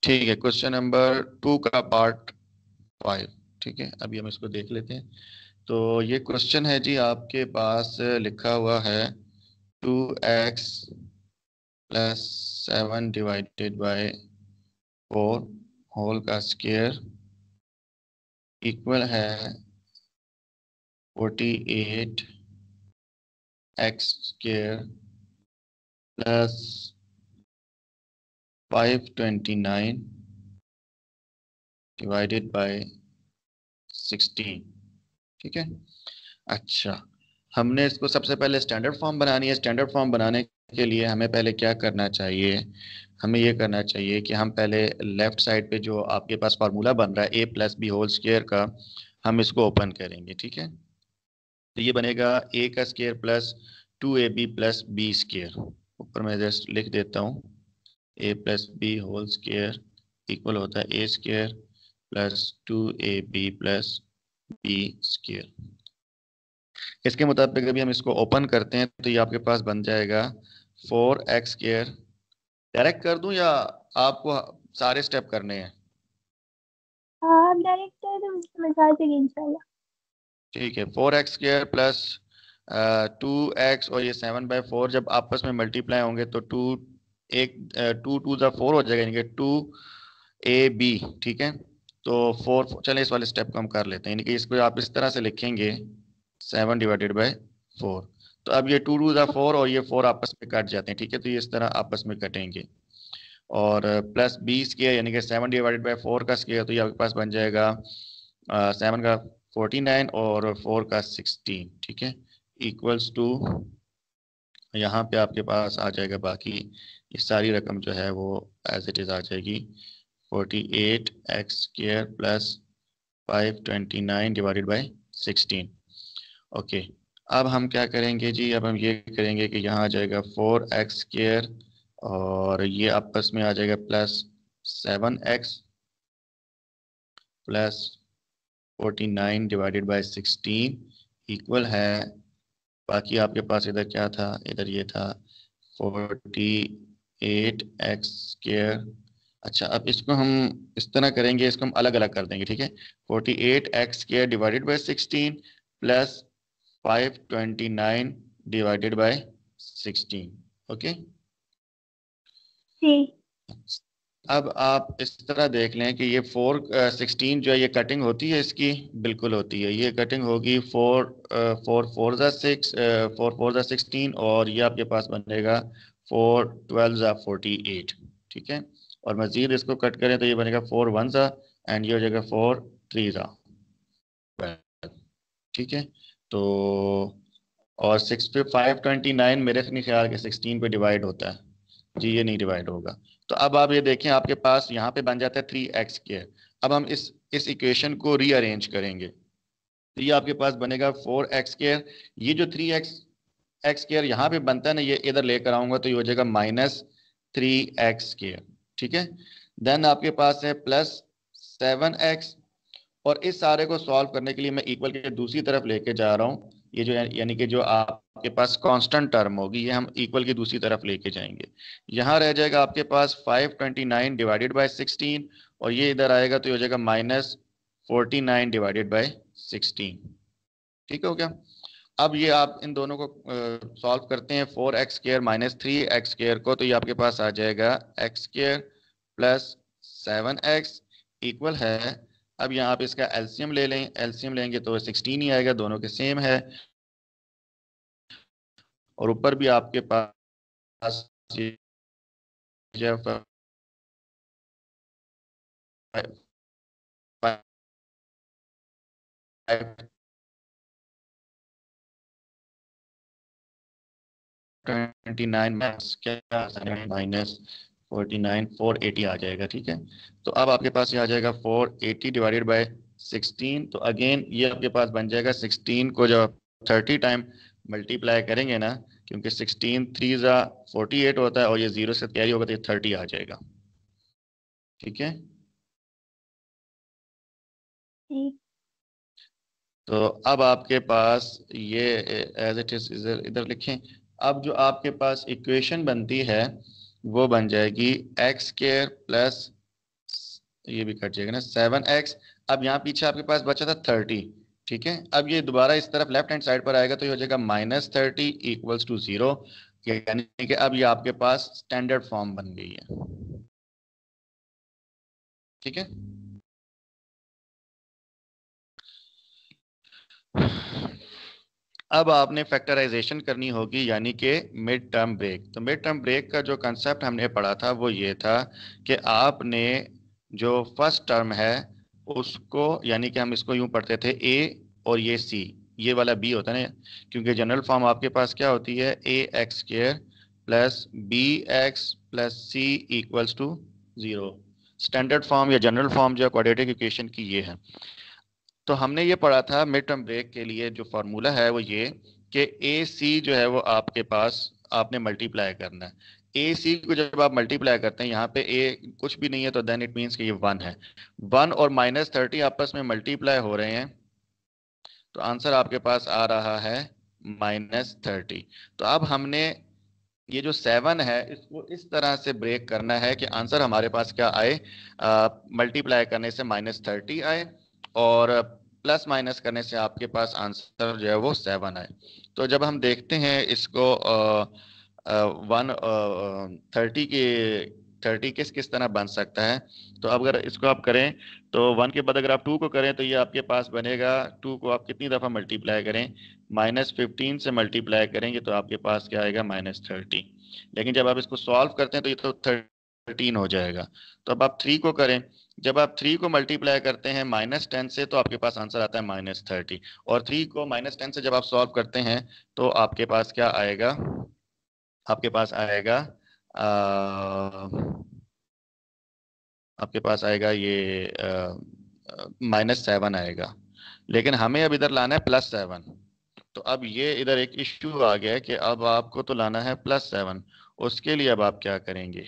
ठीक है, question number 2 का पार्ट 5। ठीक है, अभी हम इसको देख लेते हैं। तो ये क्वेश्चन है जी, आपके पास लिखा हुआ है 2x plus 7 divided by 4 whole का स्क्वायर इक्वल है 48 x square plus 529 divided by 16। ठीक है। अच्छा, हमने इसको सबसे पहले स्टैंडर्ड फॉर्म बनानी है। स्टैंडर्ड फॉर्म बनाने के लिए हमें पहले क्या करना चाहिए? हमें ये करना चाहिए कि हम पहले लेफ्ट साइड पे जो आपके पास फार्मूला बन रहा है a plus B whole square का, हम इसको ओपन करेंगे। ठीक है, तो ये बनेगा a का square plus 2ab plus B square. ऊपर मैं जस्ट लिख देता हूँ, a plus B whole square equal होता है a square plus 2ab plus B square. इसके मुताबिक अभी हम इसको ओपन करते हैं तो ये आपके पास बन जाएगा 4x स्क्वायर। डायरेक्ट कर दूं या आपको सारे स्टेप करने हैं? हाँ, आप डायरेक्ट कर दो, मजा आ जाएगी इंशाल्लाह। ठीक है, 4x स्क्वायर प्लस 2x और ये 7/4 जब आपस में मल्टीप्लाई होंगे तो एक 2 2 ज़ा 4 हो जाएगा, यानी कि 2ab। ठीक है, तो 4, चलें इस वाले स्टेप को हम कर लेते हैं, यानी कि इसको आप इस तरह से लिखेंगे 7/4। तो अब ये 2 2 ज़ा 4 और ये 4 आपस में कट जाते हैं। ठीक है, तो ये इस तरह आपस में कटेंगे। और प्लस बी स्क्वायर यानी कि 7/4 का स्क्वायर, तो ये आपके पास बन जाएगा 7 का 49 और 4 का 16। ठीक है, इक्वल्स टू, यहाँ पे आपके पास आ जाएगा बाकी ये सारी रकम जो है वो एज इट इज़ आ जाएगी 48x² plus 529 divided by 16। Okay, अब हम क्या करेंगे जी? अब हम ये करेंगे कि यहाँ आ जाएगा 4x² और ये आपस में आ जाएगा plus 7x plus 49 divided by 16 equal है, बाकी आपके पास इधर क्या था? इधर ये था 48x²। अच्छा, अब इसको हम इस तरह करेंगे, इसको हम अलग अलग कर देंगे। ठीक है, 48x² divided by 16 plus 529 divided by 16। Okay, जी। अब आप इस तरह देख लें कि ये 16 जो है ये कटिंग होती है इसकी, बिल्कुल होती है। ये कटिंग होगी 4 4 ज़ा 6 4 4 ज़ा 16 और ये आपके पास बनेगा 4 12 ज़ा 48। ठीक है, और मज़ीद इसको कट करें तो ये बनेगा 4 1 ज़ा एंड ये हो जाएगा 4 3 ज़ा 12। ठीक है, तो और 529 मेरे नहीं ख्याल के 16 पे डिवाइड होता है जी, ये नहीं डिवाइड होगा। तो अब आप ये देखें, आपके पास यहाँ पे बन जाता है 3x²। अब हम इस इक्वेशन को रीअरेंज करेंगे तो ये आपके पास बनेगा 4x²। ये जो 3x² यहाँ पे बनता है ना, ये इधर लेकर आऊंगा तो ये हो जाएगा -3x²। ठीक है, देन आपके पास है प्लस 7x। और इस सारे को सॉल्व करने के लिए मैं इक्वल के दूसरी तरफ लेके जा रहा हूँ। ये जो यानी कि जो आपके पास कांस्टेंट टर्म होगी ये हम इक्वल की दूसरी तरफ लेके जाएंगे। यहाँ रह जाएगा आपके पास 529 डिवाइडेड बाय 16 और ये इधर आएगा तो ये हो जाएगा -49 डिवाइडेड बाय 16। ठीक हो गया? अब ये आप इन दोनों को सॉल्व करते हैं, 4x² -3x² को, तो ये आपके पास आ जाएगा x² प्लस 7x इक्वल है। अब यहाँ आप इसका एलसीएम ले लें, एलसीएम लेंगे तो 16 ही आएगा, दोनों के सेम है। और ऊपर भी आपके पास ये जो 529 क्या -49 480 आ जाएगा। ठीक है, तो अब आपके पास ये आ जाएगा 480 डिवाइडेड बाय 16। तो अगेन ये आपके पास बन जाएगा 16 को जब 30 टाइम मल्टीप्लाई करेंगे ना, क्योंकि 16 3 ज़ा 48 होता है और ये 0 से कैरी होगा तो ये 30 आ जाएगा। ठीक है, जी। तो अब आपके पास ये एज इट इज इधर इधर लिखें। अब जो आपके पास इक्वेशन बनती है वो बन जाएगी x² प्लस ये भी कट जाएगा ना 7x। अब यहाँ पीछे आपके पास बचा था 30, ठीक है। अब ये दोबारा इस तरफ लेफ्ट हैंड साइड पर आएगा तो ये हो जाएगा -30 इक्वल्स टू 0, यानी कि अब ये आपके पास स्टैंडर्ड फॉर्म बन गई है, ठीक है। अब आपने फैक्टराइजेशन करनी होगी, यानी कि मिड टर्म ब्रेक। तो मिड टर्म ब्रेक का जो कंसेप्ट हमने पढ़ा था वो ये था कि आपने जो फर्स्ट टर्म है उसको, यानी कि हम इसको यूं पढ़ते थे ए और ये सी, ये वाला बी होता है ना, क्योंकि जनरल फॉर्म आपके पास क्या होती है, a x square plus b x plus c equals to 0। Standard form या जनरल फॉर्म जो क्वाड्रेटिक इक्वेशन की ये है। तो हमने ये पढ़ा था मिड टर्म ब्रेक के लिए जो फार्मूला है वो ये कि ए सी जो है वो आपके पास आपने मल्टीप्लाई करना है। ए सी को जब आप मल्टीप्लाई करते हैं, यहाँ पे ए कुछ भी नहीं है तो देन इट मीन्स कि ये 1 है। 1 और -30 आपस में मल्टीप्लाई हो रहे हैं, तो आंसर आपके पास आ रहा है -30। तो अब हमने ये जो 7 है इसको इस तरह से ब्रेक करना है कि आंसर हमारे पास क्या आए, मल्टीप्लाई करने से -30 आए और प्लस माइनस करने से आपके पास आंसर जो है वो 7 आए। तो जब हम देखते हैं इसको 30 किस किस तरह बन सकता है, तो अब अगर इसको आप करें तो 1 के बाद अगर आप 2 को करें तो ये आपके पास बनेगा, 2 को आप कितनी दफ़ा मल्टीप्लाई करें, -15 से मल्टीप्लाई करेंगे तो आपके पास क्या आएगा, -30। लेकिन जब आप इसको सॉल्व करते हैं तो ये तो 13 हो जाएगा। तो अब आप 3 को करें, जब आप 3 को मल्टीप्लाई करते हैं -10 से तो आपके पास आंसर आता है -30, और 3 को -10 से जब आप सॉल्व करते हैं तो आपके पास क्या आएगा, आपके पास आएगा आपके पास आएगा ये -7 आएगा। लेकिन हमें अब इधर लाना है +7। तो अब ये इधर एक इश्यू आ गया है कि अब आपको तो लाना है +7, उसके लिए अब आप क्या करेंगे,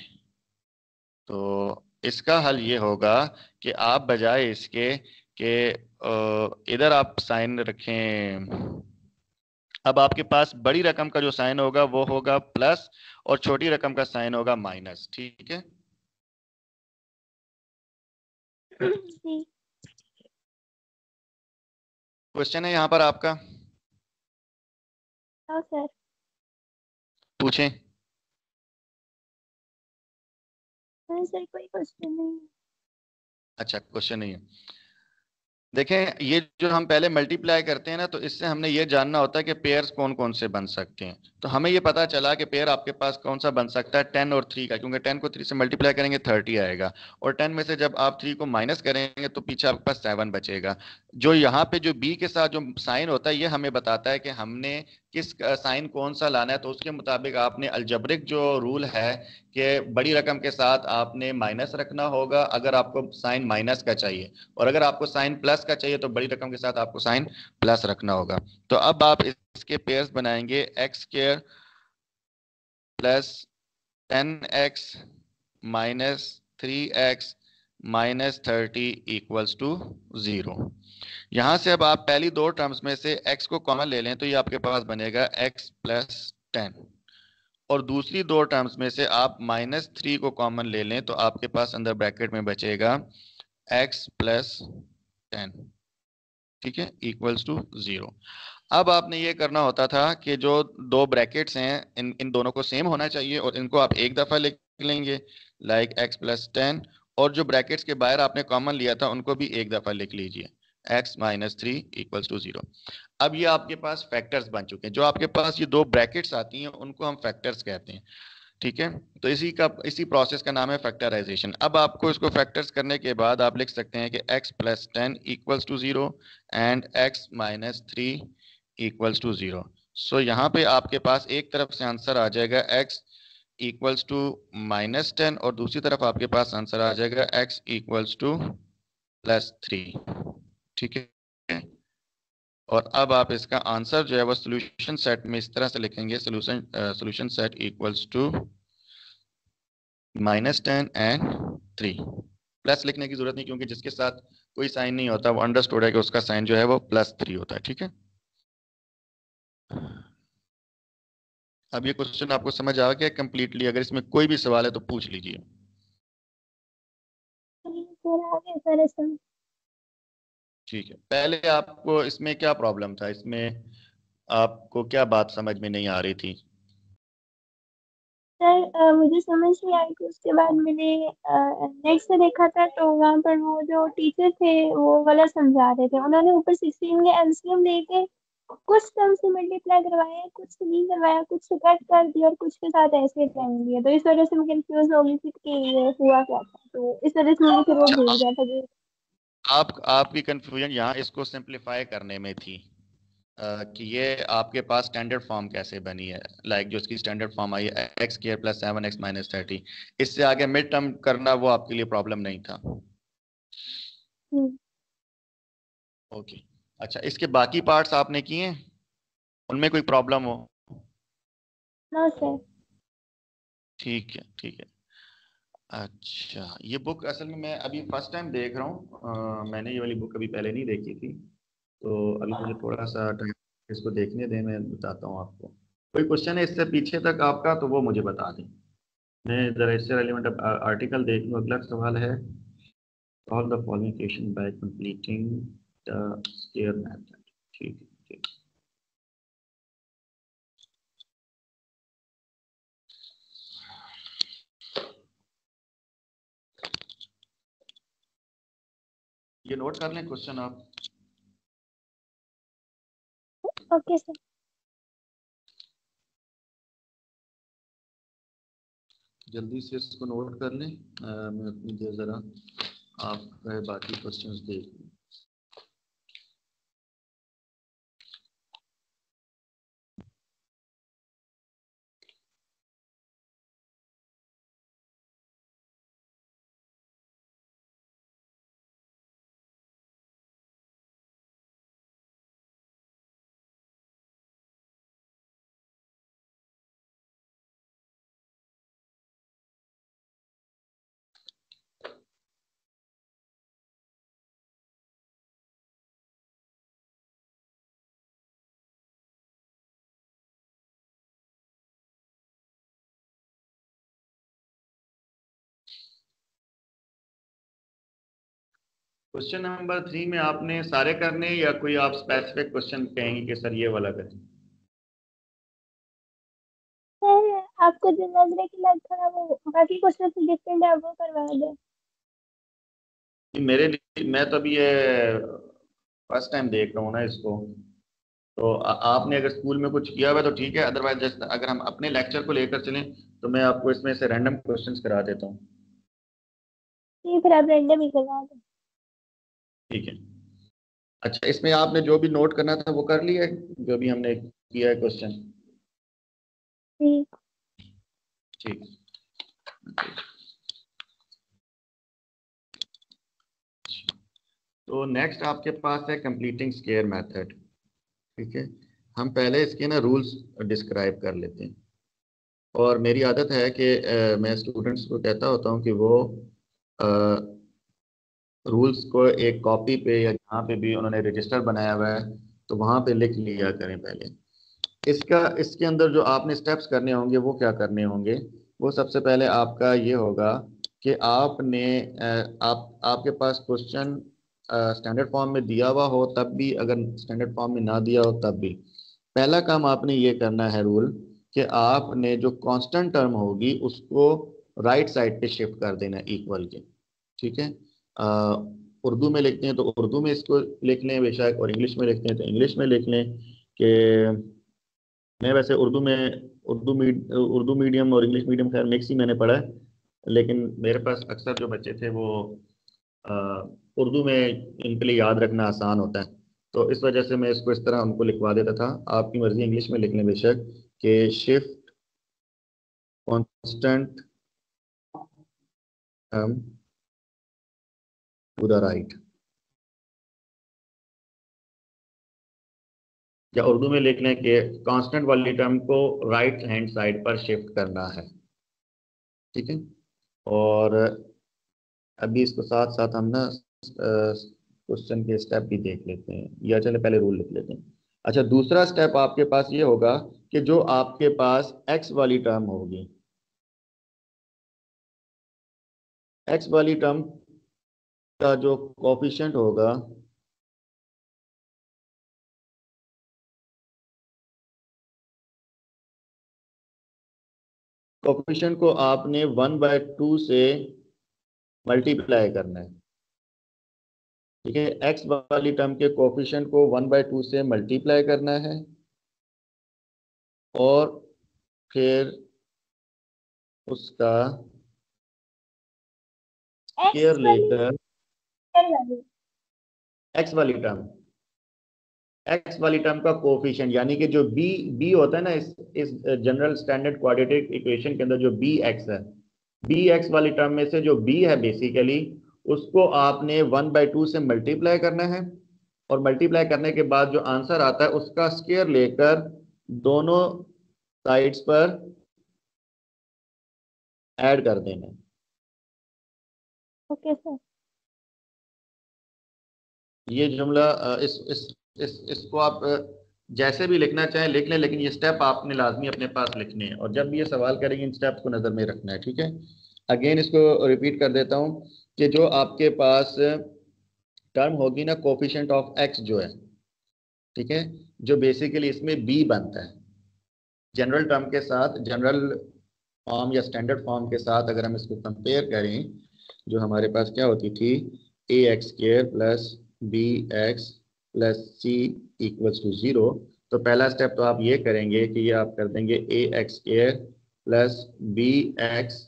तो इसका हल ये होगा कि आप बजाय इसके कि इधर आप साइन रखें, अब आपके पास बड़ी रकम का जो साइन होगा वो होगा प्लस और छोटी रकम का साइन होगा माइनस, ठीक है। जी। क्वेश्चन है यहाँ पर आपका, हाँ सर। पूछें। हाँ सर, कोई क्वेश्चन नहीं। अच्छा, क्वेश्चन नहीं है। देखें, ये जो हम पहले मल्टीप्लाई करते हैं ना, तो इससे हमने ये जानना होता है कि पेयर्स कौन कौन से बन सकते हैं। तो हमें ये पता चला कि पेयर आपके पास कौन सा बन सकता है, 10 और 3 का, क्योंकि 10 को 3 से मल्टीप्लाई करेंगे 30 आएगा, और 10 में से जब आप 3 को माइनस करेंगे तो पीछे आपके पास 7 बचेगा। जो यहाँ पे जो बी के साथ जो साइन होता है ये हमें बताता है कि हमने किस साइन कौन सा लाना है। तो उसके मुताबिक आपने अलजबरिक जो रूल है कि बड़ी रकम के साथ आपने माइनस रखना होगा अगर आपको साइन माइनस का चाहिए, और अगर आपको साइन प्लस का चाहिए तो बड़ी रकम के साथ आपको साइन प्लस रखना होगा। तो अब आप इसके पेयर्स बनाएंगे, x square plus 10x -3x -30 equals to 0। यहां से अब आप पहली दो टर्म्स में से x को कॉमन ले लें तो ये आपके पास बनेगा x प्लस 10, और दूसरी दो टर्म्स में से आप -3 को कॉमन ले लें तो आपके पास अंदर ब्रैकेट में बचेगा x प्लस 10, ठीक है, इक्वल्स टू 0। अब आपने ये करना होता था कि जो दो ब्रैकेट्स हैं इन इन दोनों को सेम होना चाहिए और इनको आप एक दफा लिख लेंगे, लाइक x+10, और जो ब्रैकेट्स के बाहर आपने कॉमन लिया था उनको भी एक दफा लिख लीजिए, x-3 इक्वल्स टू 0। अब ये आपके पास फैक्टर्स बन चुके हैं। जो आपके पास ये दो ब्रैकेट्स आती हैं उनको हम फैक्टर्स कहते हैं, ठीक है। तो इसी प्रोसेस का नाम है फैक्टराइजेशन। अब आपको इसको फैक्टर्स करने के बाद आप लिख सकते हैं कि x+10 equals to 0 and x-3 equals to 0। So यहाँ पे आपके पास एक तरफ से आंसर आ जाएगा x इक्वल्स टू -10 और दूसरी तरफ आपके पास आंसर आ जाएगा x इक्वल्स टू +3, ठीक है। और अब आप इसका आंसर जो है वो सोल्यूशन सेट में इस तरह से लिखेंगे, solution set equals to -10 and 3। Plus लिखने की जरूरत नहीं क्योंकि जिसके साथ कोई साइन नहीं होता वो अंडरस्टूड है कि उसका साइन जो है वो +3 होता है, ठीक है। अब ये क्वेश्चन आपको समझ आ गया कंप्लीटली? अगर इसमें कोई भी सवाल है तो पूछ लीजिए। फिर आगे सारे सम। ठीक है, पहले आपको इसमें क्या प्रॉब्लम था, इसमें आपको क्या बात समझ में नहीं आ रही थी? सर मुझे समझ नहीं आई कि उसके बाद मैंने नेट से देखा था तो वहाँ पर वो जो टीचर थे वो गलत समझा रहे थे। उन्होंने ऊपर 16 के एलसीएम लेके कुछ टर्म से मल्टीप्लाई करवाया, कुछ से नहीं करवाया, कुछ से कट कर दिया और कुछ के साथ ऐसे टाइम दिया। तो इस वजह से मैं कंफ्यूज हो गई थी कि ये हुआ क्या था। तो इस वजह से मुझे फिर वो भूल अच्छा, गया था कि आपकी कंफ्यूजन यहाँ इसको सिंप्लीफाई करने में थी, कि ये आपके पास स्टैंडर्ड फॉर्म कैसे बनी है, लाइक जो इसकी स्टैंडर्ड फॉर्म आई है एक्स स्क्वायर प्लस 7x-30। इससे आगे मिड टर्म करना वो आपके लिए प्रॉब्लम नहीं था। हम्म, ओके। अच्छा, इसके बाकी पार्ट्स आपने किए हैं, उनमें कोई प्रॉब्लम हो? No sir. ठीक है, ठीक है। अच्छा, ये बुक असल में मैं अभी फर्स्ट टाइम देख रहा हूँ, मैंने ये वाली बुक कभी पहले नहीं देखी थी। तो अभी मुझे थोड़ा सा टाइम इसको देखने दें, मैं बताता हूँ आपको। कोई क्वेश्चन है इससे पीछे तक आपका तो वो मुझे बता दें, मैं जरा इससे रेलिवेंट आर्टिकल देख लूँ। अगला सवाल है, solve the following equation by completing the square method. ठीक है, ठीक। ये नोट कर लें क्वेश्चन आप, ओके सर। जल्दी से इसको नोट कर लें। मैं अपनी देर ज़रा आप बाकी क्वेश्चंस देख लूँ। क्वेश्चन नंबर 3 में आपने सारे करने या कोई आप स्पेसिफिक क्वेश्चन कहेंगे कि सर ये वाला करें? सर आपको जो लग रहा है कि लाइक थोड़ा वो बाकी क्वेश्चन से डिफरेंट है वो करवा दे। कि मेरे लिए, मैं तो अभी ये फर्स्ट टाइम देख रहा हूँ ना इसको। तो आपने अगर स्कूल में कुछ किया हुआ है तो ठीक है, अदरवाइज जैसे अगर हम अपने लेक्चर को लेकर चलें तो मैं आपको इसमें से रैंडम क्वेश्चंस करा देता हूँ। ठीक, फिर आप रैंडम ही करवा दो। ठीक है। अच्छा, इसमें आपने जो भी नोट करना था वो कर लिया है, जो भी हमने किया है क्वेश्चन? ठीक। ठीक। तो नेक्स्ट आपके पास है कंप्लीटिंग स्क्वायर मेथड। ठीक है, हम पहले इसके ना रूल्स डिस्क्राइब कर लेते हैं। और मेरी आदत है कि मैं स्टूडेंट्स को कहता होता हूँ कि वो रूल्स को एक कॉपी पे या जहाँ पे भी उन्होंने रजिस्टर बनाया हुआ है तो वहाँ पे लिख लिया करें पहले। इसके अंदर जो आपने स्टेप्स करने होंगे वो क्या करने होंगे, वो सबसे पहले आपका ये होगा कि आपने आपके पास क्वेश्चन स्टैंडर्ड फॉर्म में दिया हुआ हो तब भी, अगर स्टैंडर्ड फॉर्म में ना दिया हो तब भी, पहला काम आपने ये करना है रूल, कि आपने जो कांस्टेंट टर्म होगी उसको राइट साइड पे शिफ्ट कर देना इक्वल के। ठीक है। अ, उर्दू में लिखते हैं तो उर्दू में इसको लिख लें बेशक, और इंग्लिश में लिखते हैं तो इंग्लिश में लिख लें। कि मैं वैसे उर्दू मीडियम और इंग्लिश मीडियम खैर मिक्स ही मैंने पढ़ा है, लेकिन मेरे पास अक्सर जो बच्चे थे वो अ, उर्दू में, इनके लिए याद रखना आसान होता है। तो इस वजह से मैं इसको इस तरह उनको लिखवा देता था। आपकी मर्जी इंग्लिश में लिख लें बेशक, कि shift constant term to the right, या उर्दू में लिख लें कि कांस्टेंट वाली टर्म को राइट हैंड साइड पर शिफ्ट करना है। ठीक है। और अभी इसको साथ साथ हम ना क्वेश्चन के स्टेप भी देख लेते हैं, या चले पहले रूल लिख लेते हैं। अच्छा, दूसरा स्टेप आपके पास ये होगा कि जो आपके पास एक्स वाली टर्म होगी, एक्स वाली टर्म का जो कोफिशिएंट होगा कोफिशिएंट को आपने 1/2 से मल्टीप्लाई करना है। ठीक है, एक्स वाली टर्म के कोफिशिएंट को 1/2 से मल्टीप्लाई करना है और फिर उसका एक्स स्क्वायर वाली लेकर स्क्वायर वाली। एक्स वाली टर्म एक्स वाली टर्म का कोफिशिएंट, यानी कि जो बी बी होता है ना, इस जनरल स्टैंडर्ड क्वाड्रेटिक इक्वेशन के अंदर जो बी एक्स है, बी एक्स वाली टर्म में से जो बी है बेसिकली उसको आपने 1/2 से मल्टीप्लाई करना है और मल्टीप्लाई करने के बाद जो आंसर आता है उसका स्क्वायर लेकर दोनों साइड्स पर ऐड कर देना है। Okay sir. ये जुमला इसको आप जैसे भी लिखना चाहें लिख लें, लेकिन ये स्टेप आपने लाजमी अपने पास लिखने हैं और जब भी ये सवाल करेंगे इन स्टेप्स को नज़र में रखना है। ठीक है, अगेन इसको रिपीट कर देता हूँ कि जो आपके पास टर्म होगी ना कोफिशिएंट ऑफ एक्स जो है, ठीक है, जो बेसिकली इसमें बी बनता है जनरल टर्म के साथ, जनरल फॉर्म या स्टैंडर्ड फॉर्म के साथ अगर हम इसको कंपेयर करें, जो हमारे पास क्या होती थी, a x square plus b x plus c equals to 0। तो पहला स्टेप तो आप ये करेंगे कि ये आप कर देंगे a x square plus b x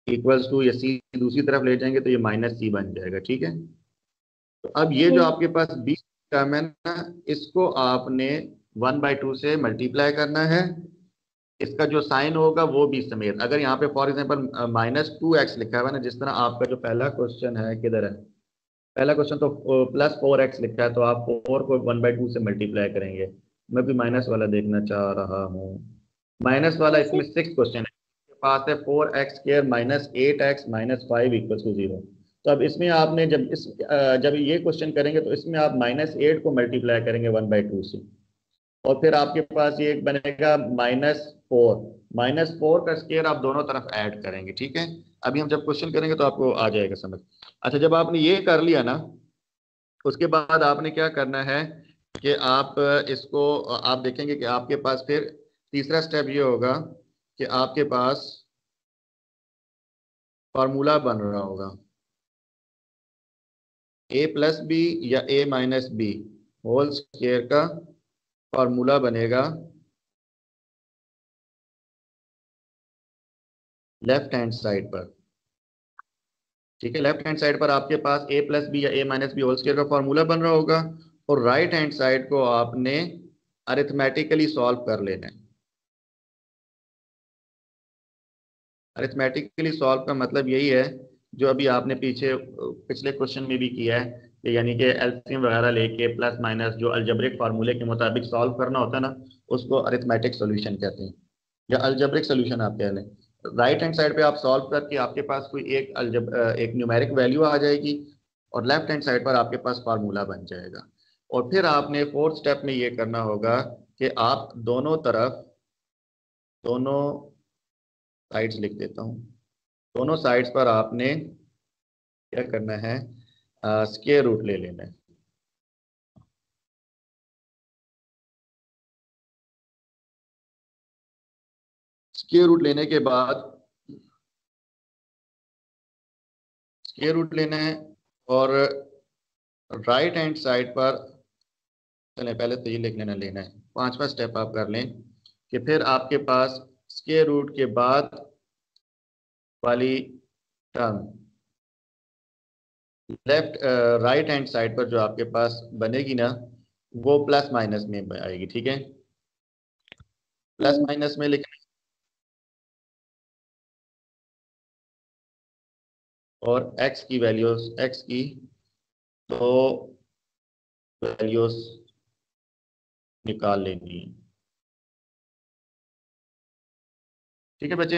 equals to, या सी दूसरी तरफ ले जाएंगे तो ये माइनस सी बन जाएगा। ठीक है, तो अब ये जी। जो आपके पास बी टर्म है ना, इसको आपने 1/2 से मल्टीप्लाई करना है। इसका जो साइन होगा वो भी समेत, अगर यहाँ पे फॉर एग्जांपल -2x लिखा हुआ है ना, जिस तरह आपका जो पहला क्वेश्चन है, किधर है पहला क्वेश्चन, तो +4x लिखा है तो आप 4 को 1/2 से मल्टीप्लाई करेंगे। मैं भी माइनस वाला देखना चाह रहा हूँ। माइनस वाला जैसे इसमें 6 क्वेश्चन है, आपके पास है 4x² -8x -5 इक्वल टू 0। तो अब इसमें आपने जब ये क्वेश्चन करेंगे तो इसमें आप -8 को मल्टीप्लाई करेंगे 1/2 से और फिर आपके पास ये एक बनेगा -4। -4 का स्क्वायर आप दोनों तरफ ऐड करेंगे। ठीक है, अभी हम जब क्वेश्चन करेंगे तो आपको आ जाएगा समझ। अच्छा, जब आपने ये कर लिया ना, उसके बाद आपने क्या करना है कि आप इसको आप देखेंगे कि आपके पास फिर तीसरा स्टेप ये होगा कि आपके पास फार्मूला बन रहा होगा a+b या a-b होल स्क्वायर का फार्मूला बनेगा लेफ्ट हैंड साइड पर। ठीक है, लेफ्ट हैंड साइड पर आपके पास a+b या a-b होल स्क्वायर का फार्मूला बन रहा होगा और राइट हैंड साइड को आपने अरिथमेटिकली सॉल्व कर लेना है। अरिथमेटिकली सॉल्व का मतलब यही है जो अभी आपने पिछले क्वेश्चन में भी किया है कि यानी कि एलसीएम वगैरह लेके प्लस माइनस जो अलजेब्रिक फार्मूले के मुताबिक सॉल्व करना होता है ना, उसको अरिथमेटिक सॉल्यूशन कहते हैं या अलजेब्रिक सॉल्यूशन आप कह लें। राइट हैंड साइड पे आप सॉल्व करके आपके पास कोई एक न्यूमेरिक वैल्यू आ जाएगी और लेफ्ट हैंड साइड पर आपके पास फार्मूला बन जाएगा। और फिर आपने फोर्थ स्टेप में ये करना होगा कि आप दोनों साइड्स लिख देता हूँ, दोनों साइड्स पर आपने क्या करना है, स्क्वायर रूट ले लेना है। स्क्वायर रूट लेने के बाद स्क्वायर रूट लेना है और राइट हैंड साइड पर, चलें पहले तो ये लिख लेना है। पांचवा स्टेप आप कर लें कि फिर आपके पास स्क्वायर रूट के बाद वाली टर्म राइट हैंड साइड पर जो आपके पास बनेगी ना, वो प्लस माइनस में आएगी। ठीक है, प्लस माइनस में लिखना और एक्स की तो वैल्यूज निकाल लेनी है। ठीक है बच्चे,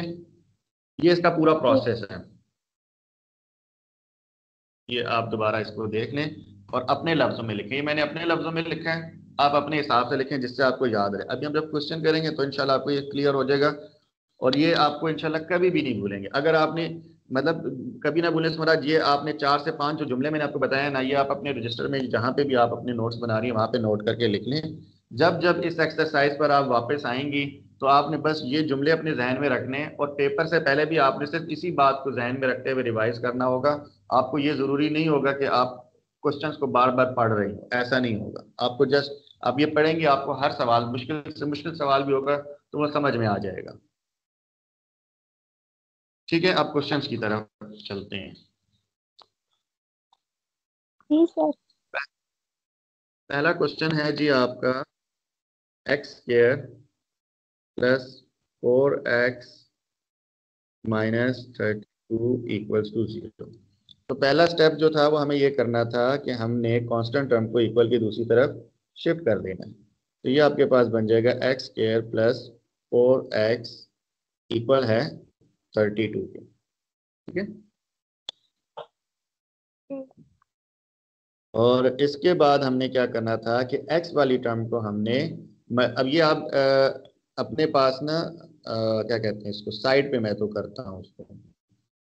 ये इसका पूरा प्रोसेस है। ये आप दोबारा इसको देख लें और अपने लफ्जों में लिखें। ये मैंने अपने लफ्जों में लिखा है, आप अपने हिसाब से लिखें जिससे आपको याद रहे। अभी हम जब क्वेश्चन करेंगे तो इंशाल्लाह आपको ये क्लियर हो जाएगा और ये आपको इंशाल्लाह कभी भी नहीं भूलेंगे। अगर आपने मतलब कभी ना भूलें स्वराज, ये आपने 4 से 5 जो जुमले मैंने आपको बताया ना, ये आप अपने रजिस्टर में जहाँ पे भी आप अपने नोट्स बना रही हैं वहाँ पे नोट करके लिख लें। जब जब इस एक्सरसाइज पर आप वापस आएंगी तो आपने बस ये जुमले अपने जहन में रखने, और पेपर से पहले भी आपने सिर्फ इसी बात को जहन में रखते हुए रिवाइज करना होगा। आपको ये जरूरी नहीं होगा कि आप क्वेश्चंस को बार बार पढ़ रही हो, ऐसा नहीं होगा। आपको जस्ट आप ये पढ़ेंगे, आपको हर सवाल, मुश्किल से मुश्किल सवाल भी होगा तो वो समझ में आ जाएगा। ठीक है, अब क्वेश्चंस की तरफ चलते हैं। जी सर। पहला क्वेश्चन है जी आपका, x square plus 4x minus 32 equals to 0। तो पहला स्टेप जो था वो हमें ये करना था कि हमने कांस्टेंट टर्म को इक्वल की दूसरी तरफ शिफ्ट कर देना है। तो ये आपके पास बन जाएगा x square plus 4x equal है 32 के। ठीक है, और इसके बाद हमने क्या करना था कि x वाली टर्म को हमने, अब ये आप अपने पास ना क्या कहते हैं इसको, साइड पे मैं तो करता हूँ उसको,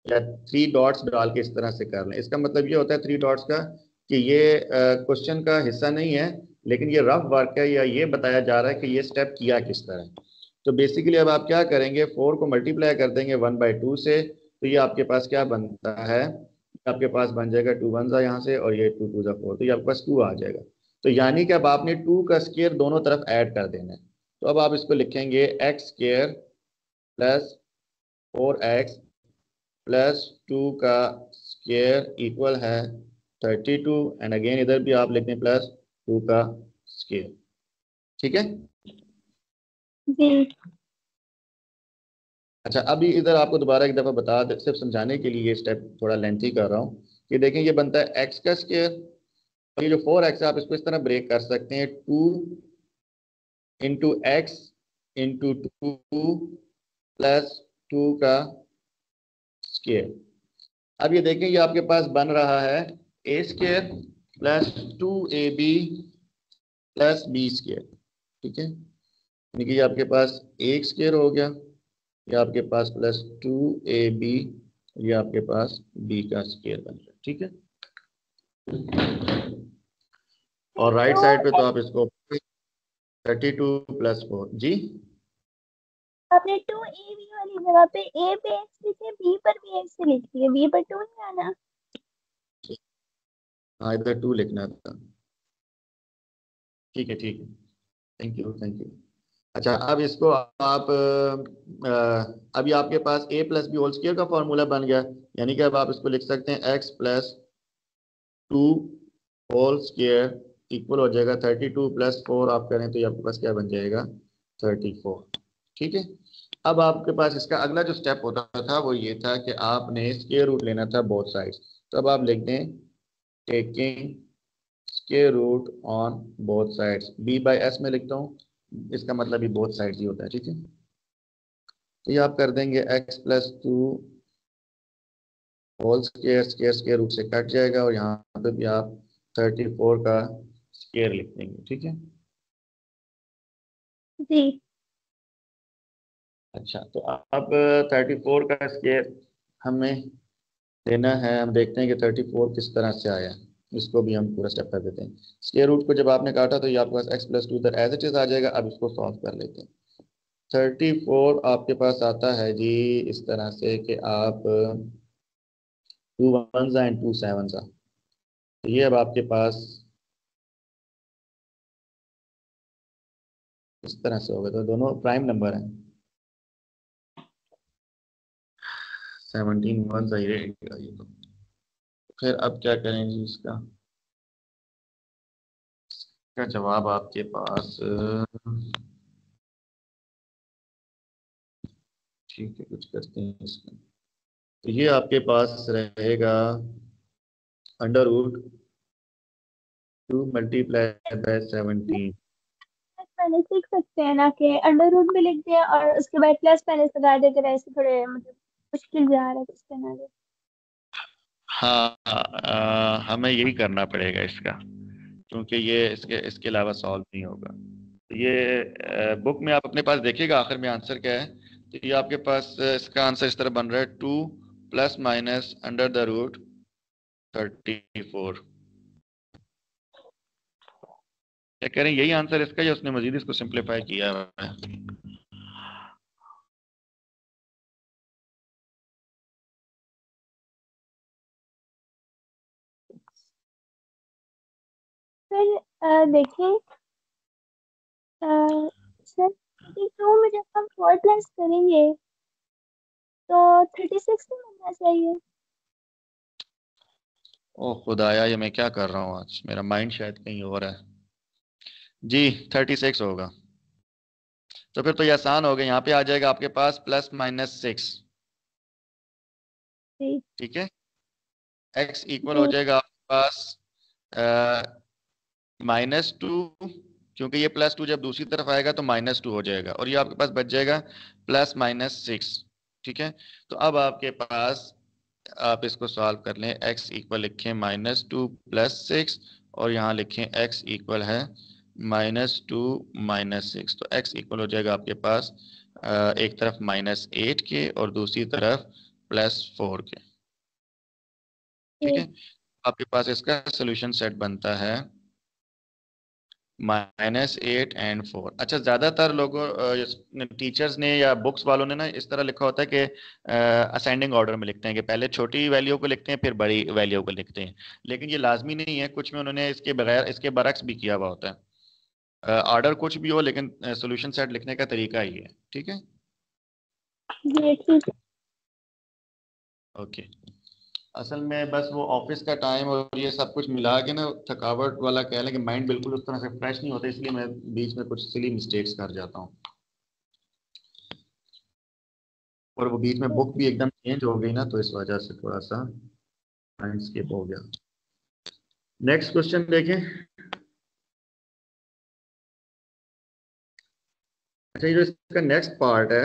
या 3 डॉट्स डाल के इस तरह से कर लें। इसका मतलब ये होता है 3 डॉट्स का कि ये क्वेश्चन का हिस्सा नहीं है, लेकिन ये रफ वर्क है, या ये बताया जा रहा है कि ये स्टेप किया किस तरह। तो बेसिकली अब आप क्या करेंगे, 4 को मल्टीप्लाई कर देंगे 1/2 से, तो ये आपके पास क्या बनता है, आपके पास बन जाएगा 2 1 यहाँ से, और ये 2 2 4, तो ये आपके पास 2 आ जाएगा। तो यानी कि अब आपने 2 का स्क्वायर दोनों तरफ ऐड कर देना है। तो अब आप इसको लिखेंगे x square plus 4x plus 2 का स्क्वायर इक्वल है 32, एंड अगेन इधर भी आप लिखें प्लस 2 का स्क्वायर। ठीक है। जी। अच्छा, अभी इधर आपको दोबारा एक दफ़ा बता दे, सिर्फ समझाने के लिए ये स्टेप थोड़ा लेंथी कर रहा हूँ, कि देखें ये बनता है x का स्क्वायर, और ये जो 4x है आप इसको इस तरह ब्रेक कर सकते हैं, 2 इंटू एक्स इंटू 2 प्लस 2 का स्क्वायर। अब ये देखें ये आपके पास बन रहा है a square plus 2ab plus B square. ठीक है, यानी कि ये आपके पास एक स्क्वायर हो गया, ये आपके पास प्लस 2ab, ये आपके पास b का स्क्वायर बन गया। ठीक है, और राइट तो साइड पे तो आप इसको 32 प्लस 4 जी। आपने 2ab वाली जगह पे a पे x लिखे, b पर भी x लिख दिए, b पर 2 नहीं आना। हाँ, इधर 2 लिखना था। ठीक है, ठीक है, थैंक यू, थैंक यू। अच्छा, अब इसको आप अभी आपके पास a plus B whole square का फॉर्मूला बन गया, यानी कि अब आप इसको लिख सकते हैं x plus 2 whole square equal हो जाएगा 32 प्लस 4 आप करें तो ये आपके पास क्या बन जाएगा 34। ठीक है, अब आपके पास इसका अगला जो स्टेप होता था वो ये था कि आपने स्क्वायर रूट लेना था बोथ साइड्स। तो अब आप लिख दें taking square root on both sides, b by S में लिखता हूँ, इसका मतलब भी बोथ साइड्स ही होता है। ठीक है, तो ये आप कर देंगे x plus 2 whole square, square square root से कट जाएगा, और यहाँ पे भी आप 34 का स्क्वायर लिख देंगे। ठीक है। जी। अच्छा, तो अब 34 का स्क्वायर हमें लेना है, हम देखते हैं कि 34 किस तरह से आया, इसको भी हम पूरा स्टेप कर देते हैं। स्क्वायर रूट को जब आपने काटा तो ये आपके पास x प्लस 2 इधर एज इट इज आ जाएगा। अब इसको सॉल्व कर लेते हैं। 34 आपके पास आता है जी इस तरह से कि आप 2 1s एंड 2 7s, तो ये अब आपके पास इस तरह से होगा, तो दोनों प्राइम नंबर हैं। 17 1s ही रहेगा ये तो। फिर अब क्या करेंगे, इसका जवाब आपके पास ठीक है, कुछ करते हैं इसका। तो ये आपके पास रहेगा अंडर रूट 2 मल्टीप्लाई बाय 17। पहले सीख सकते हैं ना कि अंडर रूट भी लिख दिया और उसके बाद प्लस माइनस लगा देते रहे, ऐसे थोड़े मतलब मुश्किल जा रहा है कुछ करना है। हाँ, हमें यही करना पड़ेगा इसका, क्योंकि ये इसके इसके अलावा सॉल्व नहीं होगा। तो ये बुक में आप अपने पास देखिएगा आखिर में आंसर क्या है। तो ये आपके पास इसका आंसर इस तरह बन रहा है 2 plus minus under the root 34। क्या कह रहे हैं, यही आंसर इसका या उसने मजीद इसको सिंप्लीफाई किया है? फिर देखें सर 32 में जब हम 4 प्लस करेंगे तो 36 नहीं बनना चाहिए। ओ खुदाया, ये मैं क्या कर रहा हूँ आज, मेरा माइंड शायद कहीं और है। जी 36 होगा। तो फिर तो ये आसान हो गया, यहाँ पे आ जाएगा आपके पास प्लस माइनस 6। जी ठीक है, x इक्वल हो जी जाएगा आपके पास -2, क्योंकि ये +2 जब दूसरी तरफ आएगा तो -2 हो जाएगा, और ये आपके पास बच जाएगा +-6। ठीक है, तो अब आपके पास, आप इसको सॉल्व कर लें। x इक्वल लिखें -2 + 6, और यहाँ लिखें x इक्वल है -2 - 6। तो x इक्वल हो जाएगा आपके पास एक तरफ -8 के और दूसरी तरफ +4 के। ठीक है, जी आपके पास इसका सोल्यूशन सेट बनता है -8 और 4। अच्छा, ज्यादातर लोगों टीचर्स ने या बुक्स वालों ने ना इस तरह लिखा होता है कि असेंडिंग ऑर्डर में लिखते हैं, कि पहले छोटी वैल्यू को लिखते हैं फिर बड़ी वैल्यू को लिखते हैं, लेकिन ये लाजमी नहीं है। कुछ में उन्होंने इसके बगैर, इसके बरक्स भी किया हुआ होता है। ऑर्डर कुछ भी हो, लेकिन सोल्यूशन सेट लिखने का तरीका ही है। ठीक है, जी ठीक है। ओके। असल में बस वो ऑफिस का टाइम और ये सब कुछ मिला के ना, थकावट वाला कह लें कि माइंड बिल्कुल उस तरह से फ्रेश नहीं होता, इसलिए मैं बीच में कुछ सिली मिस्टेक्स कर जाता हूँ, और वो बीच में बुक भी एकदम चेंज हो गई ना, तो इस वजह से थोड़ा सा टाइम स्किप हो गया। नेक्स्ट क्वेश्चन देखें। अच्छा, ये जो इसका नेक्स्ट पार्ट है,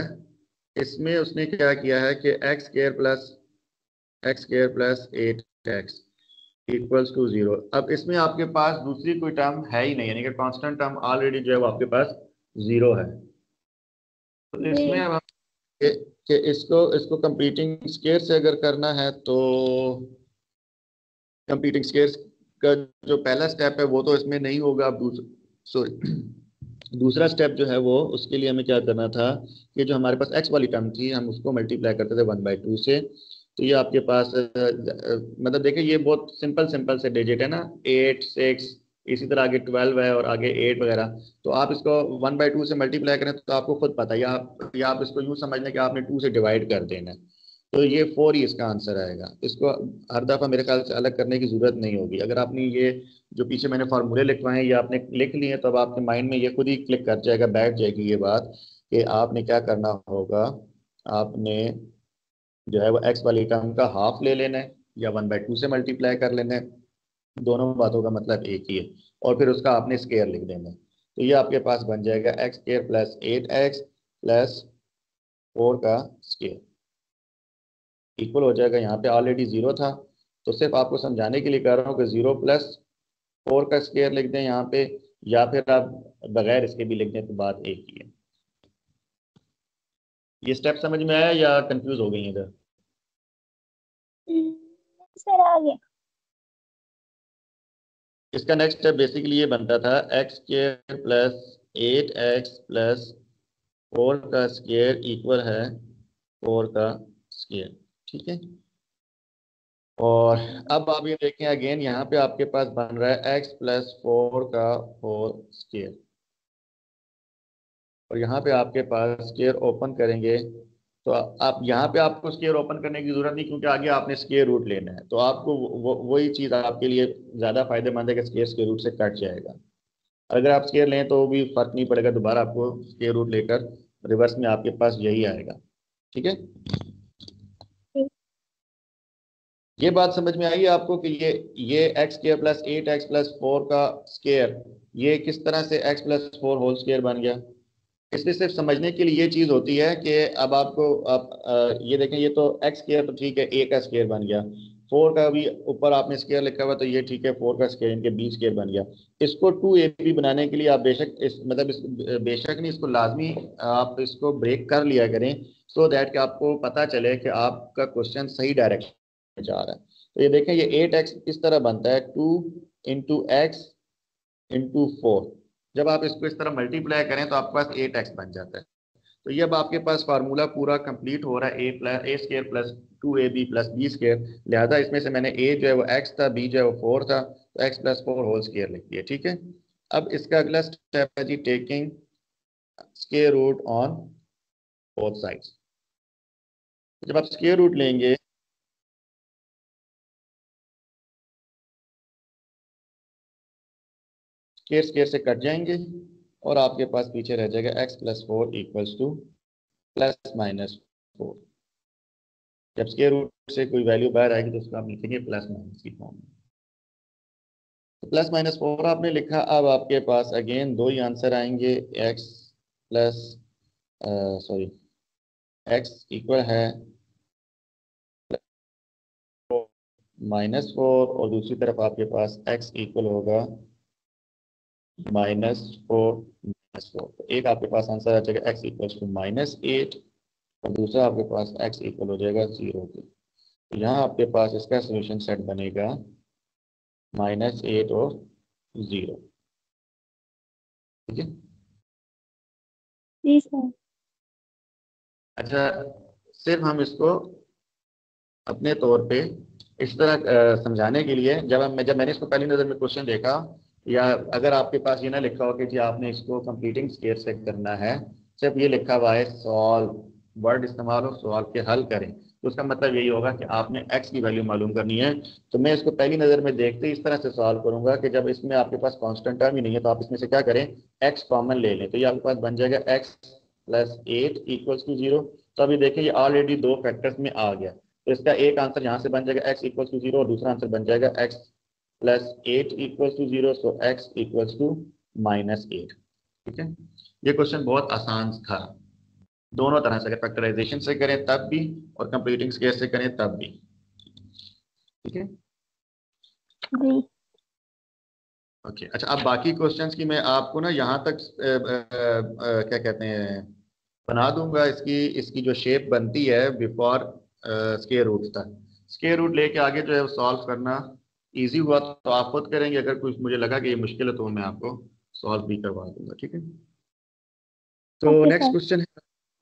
इसमें उसने क्या किया है कि x² + 8x इक्वल्स टू 0। अब इसमें आपके पास दूसरी कोई टर्म है ही नहीं, यानी कि कांस्टेंट टर्म ऑलरेडी जो है वो आपके पास 0 है। तो इसमें जी अब हम कि इसको इसको कंप्लीटिंग स्केयर से अगर करना है, तो कंप्लीटिंग स्केयर का जो पहला स्टेप है वो तो इसमें नहीं होगा। अब सॉरी, दूसरा स्टेप जो है वो, उसके लिए हमें क्या करना था कि जो हमारे पास x वाली टर्म थी, हम उसको मल्टीप्लाई करते थे 1/2 से। तो ये आपके पास मतलब देखिए, ये बहुत सिंपल सिंपल से डिजिट है ना, 8, 6, इसी तरह आगे 12 है और आगे 8 वगैरह। तो आप इसको 1/2 से मल्टीप्लाई करें तो आपको खुद पता है, या आप इसको यूं समझ लें कि आपने 2 से डिवाइड कर देना है, तो ये 4 ही इसका आंसर आएगा। इसको हर दफ़ा मेरे ख्याल से अलग करने की ज़रूरत नहीं होगी। अगर आपने ये जो पीछे मैंने फार्मूले लिखवाए हैं ये आपने लिख लिए हैं, तो अब आपके माइंड में ये खुद ही क्लिक कर जाएगा, बैठ जाएगी ये बात, कि आपने क्या करना होगा। आपने जो है वो एक्स वाली टर्म का हाफ ले लेना है, या 1/2 से मल्टीप्लाई कर लेना है। दोनों बातों का मतलब एक ही है, और फिर उसका आपने स्केयर लिख देना है। तो ये आपके पास बन जाएगा x² + 8x + 4 का स्केयर इक्वल हो जाएगा। यहाँ पे ऑलरेडी 0 था, तो सिर्फ आपको समझाने के लिए कह रहा हूँ कि 0 + 4 का स्केयर लिख दें यहाँ पे, या फिर आप बगैर इसके भी लिख दें, तो बात एक ही है। ये स्टेप समझ में आया या कंफ्यूज हो गई इधर? सर आ गया। इसका नेक्स्ट स्टेप बेसिकली ये बनता था x² + 8x + 4 का स्केयर इक्वल है 4 का स्केयर। ठीक है, और अब आप ये देखें अगेन, यहाँ पे आपके पास बन रहा है x + 4 का होल स्केयर, और यहाँ पे आपके पास स्केयर ओपन करेंगे तो आप यहाँ पे आपको स्केयर ओपन करने की जरूरत नहीं, क्योंकि आगे आपने स्केयर रूट लेना है। तो आपको वही चीज़ आपके लिए ज़्यादा फायदेमंद है कि स्केयर स्केयर रूट से कट जाएगा। अगर आप स्केयर लें तो भी फर्क नहीं पड़ेगा, दोबारा आपको स्केयर रूट लेकर रिवर्स में आपके पास यही आएगा। ठीक है, ये बात समझ में आई आपको कि ये x² + 8x + 4 का स्केयर ये किस तरह से x + 4 होल स्केयर बन गया। इसलिए सिर्फ समझने के लिए ये चीज होती है कि अब आपको, आप ये देखें, ये तो x स्केयर तो ठीक है, a का स्केयर बन गया, 4 का भी ऊपर आपने स्केयर लिखा हुआ तो ये ठीक है, 4 का स्केयर इनके बी स्केयर बन गया। इसको 2ab बनाने के लिए आप बेशक इस मतलब इस बेशक नहीं, इसको लाजमी आप इसको ब्रेक कर लिया करें, सो दैट कि आपको पता चले कि आपका क्वेश्चन सही डायरेक्शन में जा रहा है। तो ये देखें, ये 8x इस तरह बनता है, 2 × x × 4। जब आप इसको इस तरह मल्टीप्लाई करें तो आपके पास 8x बन जाता है। तो ये अब आपके पास फार्मूला पूरा कंप्लीट हो रहा है, a square plus 2ab plus b square. लिहाजा इसमें से मैंने ए जो है वो x था, बी जो है वो 4 था, तो x प्लस 4 होल स्केयर लिख दिया। ठीक है, अब इसका अगला स्टेप है जी taking square root on both sides. जब आप स्केयर रूट लेंगे, स्केयर स्केयर से कट जाएंगे और आपके पास पीछे रह जाएगा x plus 4 equals to plus minus 4। जब स्केयर रूट से कोई वैल्यू बाहर आएगी तो उसको आप लिखेंगे प्लस माइनस की फॉर्म में। तो प्लस माइनस 4 आपने लिखा। अब आपके पास अगेन दो ही आंसर आएंगे, x plus sorry x equal है -4 और दूसरी तरफ आपके पास x इक्वल होगा -4 -4। तो एक आपके पास आंसर आ जाएगा x इक्वल टू -8 और दूसरा आपके पास x इक्वल हो जाएगा 0 के। तो यहाँ आपके पास इसका सोल्यूशन सेट बनेगा -8 और 0। ठीक है। जी सर। अच्छा, सिर्फ हम इसको अपने तौर पे इस तरह समझाने के लिए, जब मैंने इसको पहली नज़र में क्वेश्चन देखा, या अगर आपके पास ये ना लिखा हो कि जी आपने इसको कंप्लीटिंग स्केयर से करना है, सिर्फ ये लिखा हुआ है सॉल्व, वर्ड इस्तेमाल हो सॉल्व के हल करें, तो उसका मतलब यही होगा कि आपने x की वैल्यू मालूम करनी है। तो मैं इसको पहली नज़र में देखते ही इस तरह से सॉल्व करूंगा कि जब इसमें आपके पास कांस्टेंट टर्म ही नहीं है तो आप इसमें से क्या करें, x कॉमन ले लें, तो ये आपके पास बन जाएगा x प्लस 8 इक्वल्स टू 0। तो अभी देखिए ये ऑलरेडी दो फैक्टर्स में आ गया, तो इसका एक आंसर यहाँ से बन जाएगा x इक्वल्स टू 0 और दूसरा आंसर बन जाएगा x plus 8 equals to 0, so x equals to -8। ठीक है, ये क्वेश्चन बहुत आसान था। दोनों तरह से, अगर फैक्टराइजेशन से करें तब भी और कंप्लीटिंग स्केयर से करें तब भी। ठीक है, जी। ओके। अच्छा, अब बाकी क्वेश्चंस की मैं आपको ना यहाँ तक क्या कहते हैं बना दूंगा, इसकी इसकी जो शेप बनती है बिफोर स्केयर रूट तक। स्केयर रूट लेके आगे जो है वो सॉल्व करना इजी हुआ तो आप खुद करेंगे, अगर कुछ मुझे लगा कि ये मुश्किल है तो मैं आपको सॉल्व भी करवा दूंगा। ठीक है, तो ओके नेक्स्ट सर। क्वेश्चन है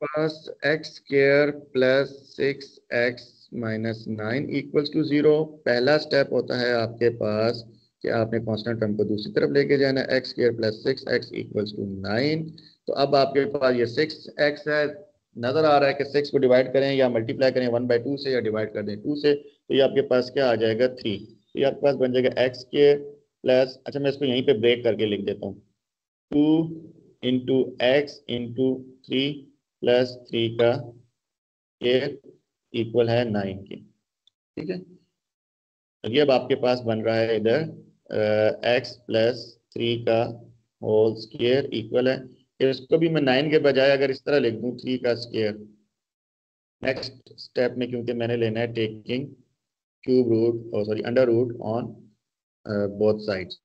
पास x square plus 6x minus 9 equals to 0। पहला स्टेप होता है आपके पास कि आपने कांस्टेंट टर्म को दूसरी तरफ लेके जाना है, x square plus 6x equals to 9। तो अब आपके पास ये 6x है, नजर आ रहा है कि 6 को डिवाइड करें या मल्टीप्लाई करें 1/2 से या डिवाइड कर दें 2 से, तो ये आपके पास क्या आ जाएगा 3। तो ये आपके पास बन जाएगा एक्स स्केयर प्लस, अच्छा मैं इसको यहीं पे ब्रेक करके लिख देता हूँ, 2 × x × 3 प्लस 3 का स्केयर इक्वल है 9 के। ठीक है, ये अब आपके पास बन रहा है इधर x प्लस 3 का होल स्केयर इक्वल है, इसको भी मैं 9 के बजाय अगर इस तरह लिख दूं 3 का स्केयर। नेक्स्ट स्टेप में क्योंकि मैंने लेना है टेकिंग क्यूब रूट और sorry under root on both sides,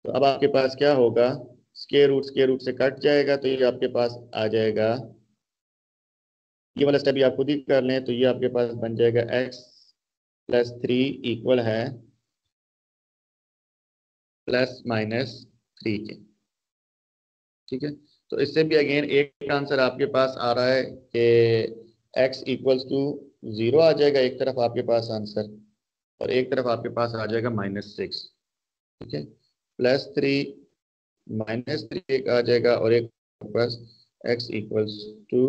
तो अब आपके पास क्या होगा, स्केयर रूट से कट जाएगा, तो ये आपके पास आ जाएगा, ये वाला स्टेप भी आप खुद ही कर लें, तो ये आपके पास बन जाएगा x प्लस 3 इक्वल है प्लस माइनस 3 के। ठीक है, तो इससे भी अगेन एक आंसर आपके पास आ रहा है कि x इक्वल्स टू 0 आ जाएगा एक तरफ आपके पास आंसर, और एक तरफ आपके पास आ जाएगा -6। ठीक है, +3 -3 एक आ जाएगा और एक पास x इक्वल्स टू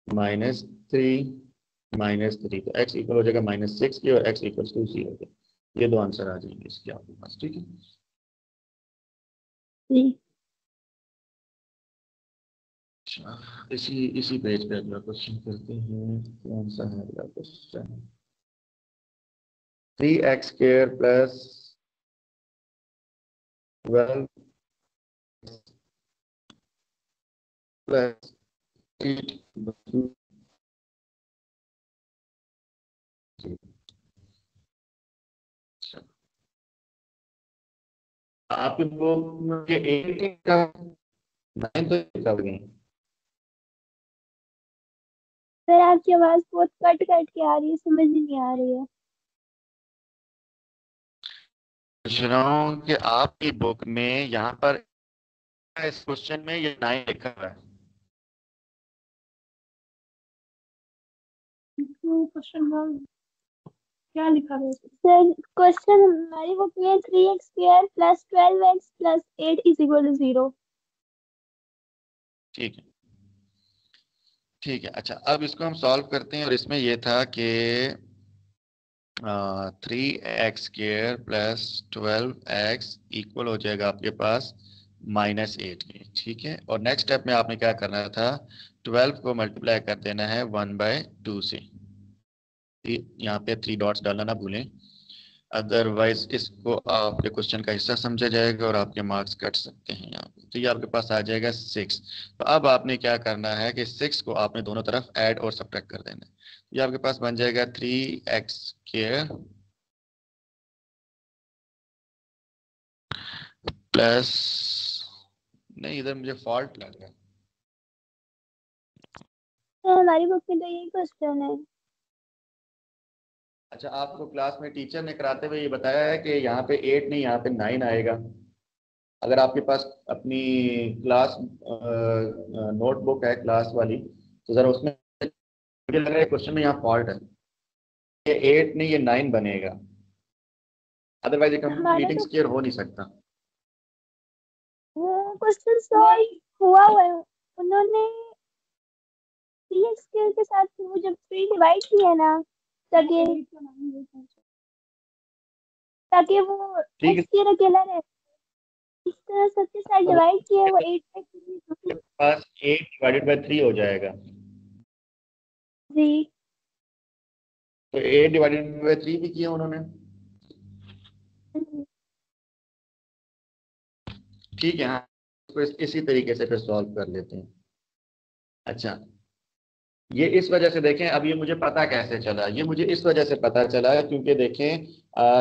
-3 -3, तो x इक्वल हो जाएगा -6 के और x इक्वल्स टू 0 के। ये दो आंसर आ जाएंगे इसके आपके पास। ठीक है, जी। अच्छा इसी इसी पेज पे अगला क्वेश्चन करते हैं, कौन सा है अगला क्वेश्चन, 3x² प्लस 12 प्लस 8 आपकी बुक में ये 8 का 9 तो लिखा हुआ है। सर आपकी आवाज बहुत कट कट के आ रही है, समझ ही नहीं आ रही है। पूछ रहा हूँ कि आपकी बुक में यहाँ पर इस क्वेश्चन में ये 9 लिखा हुआ है। क्वेश्चन क्या लिखा है सर? क्वेश्चन हमारी बुक में 3x² plus 12x plus 8 is equal to 0। ठीक है, ठीक है। अच्छा, अब इसको हम सॉल्व करते हैं। और इसमें ये था कि 3x² प्लस 12x इक्वल हो जाएगा आपके पास -8 के। ठीक है, और नेक्स्ट स्टेप में आपने क्या करना था, 12 को मल्टीप्लाई कर देना है 1/2 से। यहाँ पे 3 डॉट्स डालना ना भूलें, अदरवाइज इसको आपके क्वेश्चन का हिस्सा समझा जाएगा और आपके मार्क्स कट सकते हैं यहाँ पे। तो ये आपके पास आ जाएगा 6। तो अब आपने क्या करना है कि 6 को आपने दोनों तरफ ऐड और सब्ट्रैक्ट कर देना है। ये आपके पास बन जाएगा 3x² प्लस, नहीं इधर मुझे फॉल्ट लग रहा है। सर हमारी बुक में तो यही क्वेश्चन है। अच्छा, आपको क्लास में टीचर ने कराते हुए ये बताया है कि यहाँ पे 8 नहीं, यहाँ पे 9 आएगा। अगर आपके पास अपनी क्लास नोटबुक है क्लास वाली, तो जरा उसमें, मुझे लग रहा है क्वेश्चन में यहाँ फॉल्ट है। ये 8 नहीं, ये 9 बनेगा, अदरवाइज ये हमारा कंप्लीटिंग तो स्क्वायर हो नहीं सकता। वो क्वेश्चन सॉल्व हुआ है। उन्होंने 3x² के साथ वो जब 3 डिवाइड किया ना, ताकि ताकि वो ठीक है, x² अकेला रहे, इस तरह सबके साथ तो डिवाइड किया वो आपके 8 पास 8/3 हो जाएगा। जी। तो 8/3 भी किया उन्होंने। ठीक है, हाँ, इसको इसी तरीके से फिर सॉल्व कर लेते हैं। अच्छा, ये इस वजह से देखें, अब ये मुझे पता कैसे चला, ये मुझे इस वजह से पता चला क्योंकि देखें,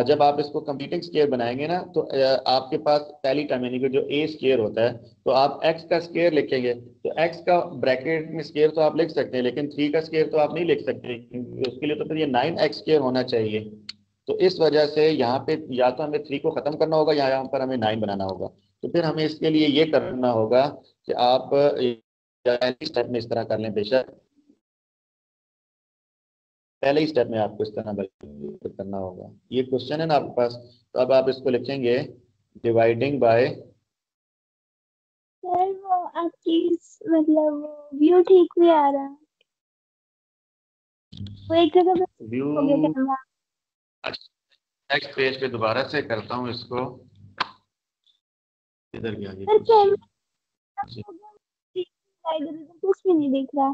जब आप इसको कंप्लीटिंग स्क्वायर बनाएंगे ना, तो आपके पास पहली टर्म यानी कि जो ए स्क्वायर होता है, तो आप एक्स का स्क्वायर लिखेंगे, तो एक्स का ब्रैकेट में स्क्वायर तो आप लिख सकते हैं, लेकिन 3 का स्क्वायर तो आप नहीं लिख सकते, क्योंकि उसके लिए तो फिर ये 9x² होना चाहिए। तो इस वजह से यहाँ पे या तो हमें 3 को खत्म करना होगा या यहाँ पर हमें 9 बनाना होगा। तो फिर हमें इसके लिए ये करना होगा कि आप स्टेप में इस तरह कर लें बेशक, पहले ही स्टेप में आपको इस तरह करना होगा। ये क्वेश्चन है ना आपके पास, तो अब आप इसको लिखेंगे डिवाइडिंग बाय, सर वो आपकी मतलब व्यू ठीक नहीं आ रहा, वो एक जगह पे व्यू। हो गया कैमरा। नेक्स्ट पेज पे दोबारा से करता हूँ इसको। इधर गया ये सर कैमरा क्वेश्चन। हो गया, इधर उधर कुछ भी नहीं दिख रहा।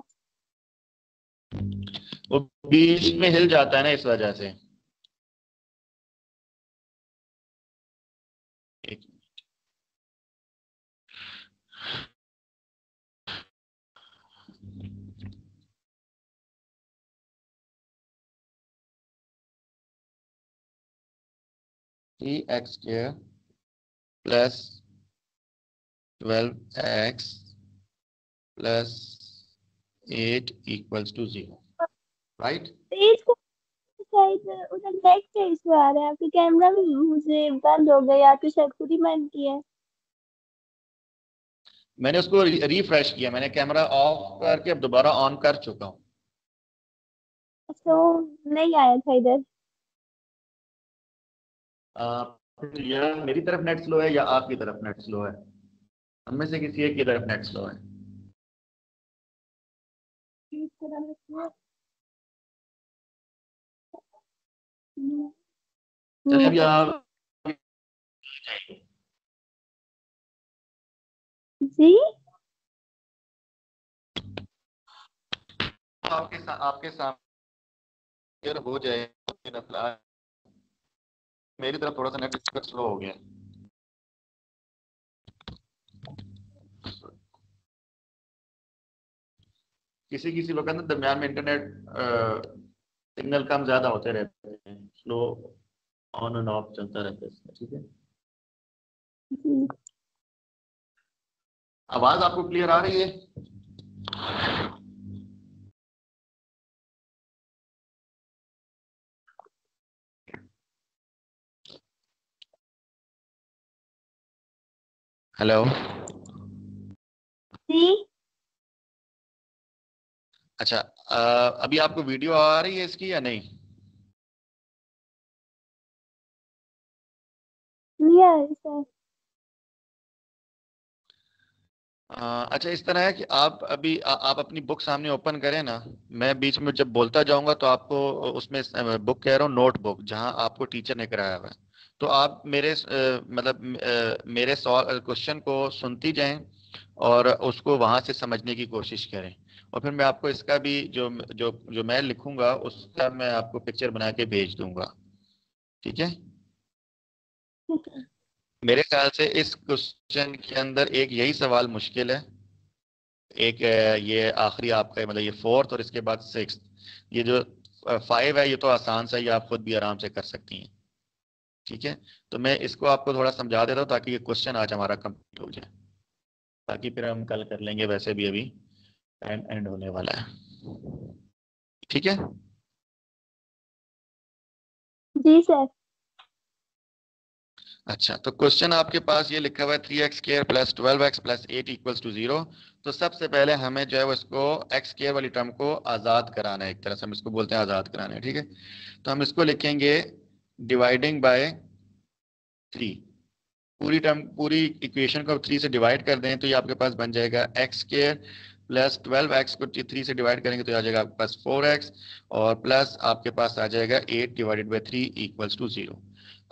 वो बीच में हिल जाता है ना, इस वजह से। एक 3x² plus 12x plus 8 equals to 0, right. तेज को शायद उधर नेट का इशू आ रहा है, आपके कैमरा में मुझे बंद हो गया, आपने शायद खुद ही बंद किया है। मैंने उसको रिफ्रेश किया, मैंने कैमरा ऑफ करके अब दोबारा ऑन कर चुका हूँ। तो नहीं आया था इधर। या मेरी तरफ नेट स्लो है या आपकी तरफ नेट स्लो है, हम में से किसी एक की तरफ नेट स्लो है। चलिए अभी आप जी। आपके सामने हो जाए, मेरी तरफ थोड़ा सा नेट स्लो हो गया। किसी किसी वक्त ना दरमियान में इंटरनेट सिग्नल कम ज्यादा होते रहते हैं, स्लो ऑन एंड ऑफ चलता रहता है इसका। ठीक है, जी आवाज आपको क्लियर आ रही है? हेलो। जी। अच्छा, अभी आपको वीडियो आ रही है इसकी या नहीं? नहीं आ रही सर। अच्छा, इस तरह है कि आप अभी आप अपनी बुक सामने ओपन करें ना। मैं बीच में जब बोलता जाऊंगा तो आपको उसमें बुक कह रहा हूँ, नोटबुक जहां आपको टीचर ने कराया हुआ है। तो आप मेरे मतलब मेरे क्वेश्चन को सुनती जाएं और उसको वहां से समझने की कोशिश करें। और फिर मैं आपको इसका भी जो जो जो मैं लिखूंगा उसका मैं आपको पिक्चर बना के भेज दूंगा। ठीक है। ठीक है। मेरे ख्याल से इस क्वेश्चन के अंदर एक यही सवाल मुश्किल है। एक ये आखिरी आपका मतलब ये फोर्थ और इसके बाद सिक्स। ये जो फाइव है ये तो आसान सा, ये आप खुद भी आराम से कर सकती हैं। ठीक है। तो मैं इसको आपको थोड़ा समझा देता हूँ ताकि ये क्वेश्चन आज हमारा कंप्लीट हो जाए, ताकि फिर हम कल कर लेंगे। वैसे भी अभी टाइम एंड होने वाला है। ठीक है। जी सर। अच्छा, तो क्वेश्चन आपके पास ये लिखा हुआ है 3x² plus 12x plus 8 equals to 0। तो सबसे पहले हमें जो है वो इसको x² वाली टर्म को आज़ाद कराना है। एक तरह से हम इसको बोलते हैं आज़ाद कराना है। ठीक है। तो हम इसको लिखेंगे डिवाइडिंग बाय 3। पूरी टर्म पूरी इक्वेशन को 3 से डिवाइड कर दें तो ये आपके पास बन जाएगा x² प्लस 12x को 3 से डिवाइड करेंगे तो आ जाएगा आपके पास 4x। और प्लस आपके पास आ जाएगा 8 डिवाइडेड बाई 3 इक्वल्स टू 0।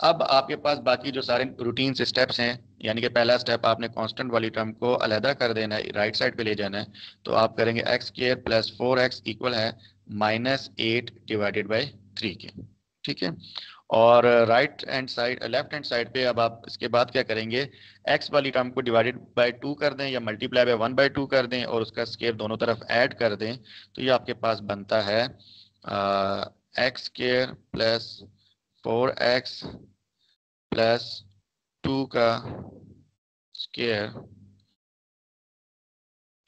अब आपके पास बाकी जो सारे रूटीन से स्टेप्स हैं, यानी कि पहला स्टेप आपने कांस्टेंट वाली टर्म को अलहदा कर देना है, राइट साइड पे ले जाना है। तो आप करेंगे x² प्लस 4x इक्वल है -8 डिवाइडेड बाई 3 के। ठीक है। और right hand side left hand side पे अब आप इसके बाद क्या करेंगे, x वाली टर्म को डिवाइडेड बाय 2 कर दें या मल्टीप्लाई बाय 1/2 कर दें और उसका स्क्वायर दोनों तरफ ऐड कर दें। तो ये आपके पास बनता है x² प्लस 4x प्लस 2 का स्क्वायर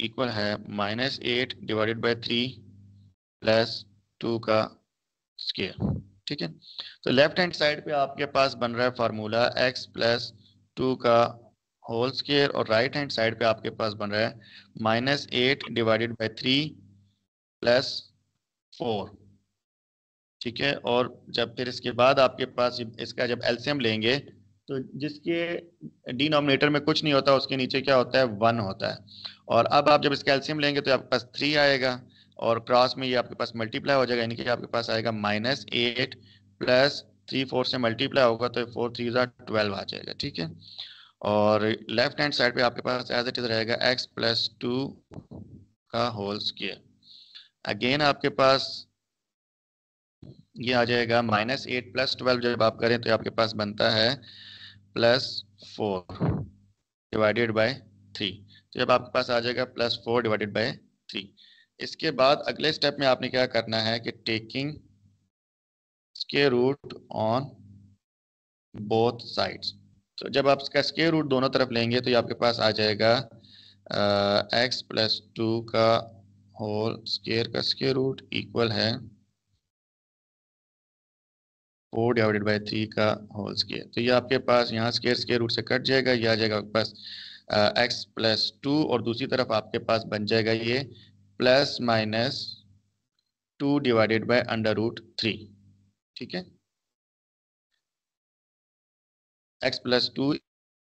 इक्वल है -8 डिवाइडेड बाय 3 प्लस 2 का स्क्वायर। ठीक है। तो लेफ्ट हैंड साइड पे आपके पास बन रहा है फार्मूला x प्लस 2 का होल स्क्वायर और राइट हैंड साइड पे आपके पास बन रहा है -8 डिवाइडेड बाय 3 प्लस 4। ठीक है। और जब फिर इसके बाद आपके पास इसका जब एलसीएम लेंगे तो जिसके डिनोमिनेटर में कुछ नहीं होता उसके नीचे क्या होता है, 1 होता है। और अब आप जब इसका एलसीएम लेंगे तो आपके पास 3 आएगा और क्रॉस में ये आपके पास मल्टीप्लाई हो जाएगा, यानी कि आपके पास आएगा -8 प्लस 3 4 से मल्टीप्लाई होगा तो 4 3 12 आ जाएगा। ठीक है। और लेफ्ट हैंड साइड पे आपके पास एज इट इज रहेगा x प्लस 2 का होल स्क्वायर। अगेन आपके पास ये आ जाएगा -8 प्लस 12 जब आप करें तो आपके पास बनता है +4 डिवाइडेड बाय 3। तो जब आपके पास आ जाएगा +4 डिवाइडेड बाय 3। इसके बाद अगले स्टेप में आपने क्या करना है कि taking square root on both sides. तो जब आप इसका स्क्वायर रूट दोनों तरफ लेंगे तो ये आपके पास आ जाएगा x प्लस 2 का होल स्क्वायर का स्क्वायर रूट इक्वल है 4 डिवाइडेड बाई 3 का होल स्क्वायर। तो ये आपके पास यहाँ स्क्वायर स्क्वायर रूट से कट जाएगा, ये आ जाएगा आपके पास x प्लस 2 और दूसरी तरफ आपके पास बन जाएगा ये +-2 डिवाइडेड बाई √3। ठीक है। x प्लस 2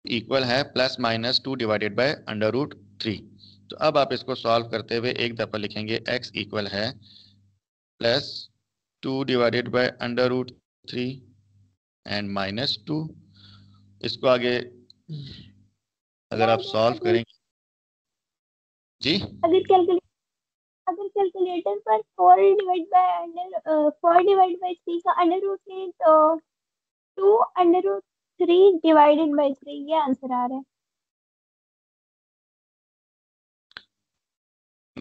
इक्वल है +-2 डिवाइडेड बाई √3। तो अब आप इसको सॉल्व करते हुए एक दफा लिखेंगे x इक्वल है +2 डिवाइडेड बाई √3 एंड -2। इसको आगे अगर आप सॉल्व अगर करेंगे जी। अगर कैलकुलेट अगर कैलकुलेटर पर 4 डिवाइड बाय 3 का अंडर रूट लें तो 2√3 डिवाइडेड बाय 3 ये आंसर आ रहा है।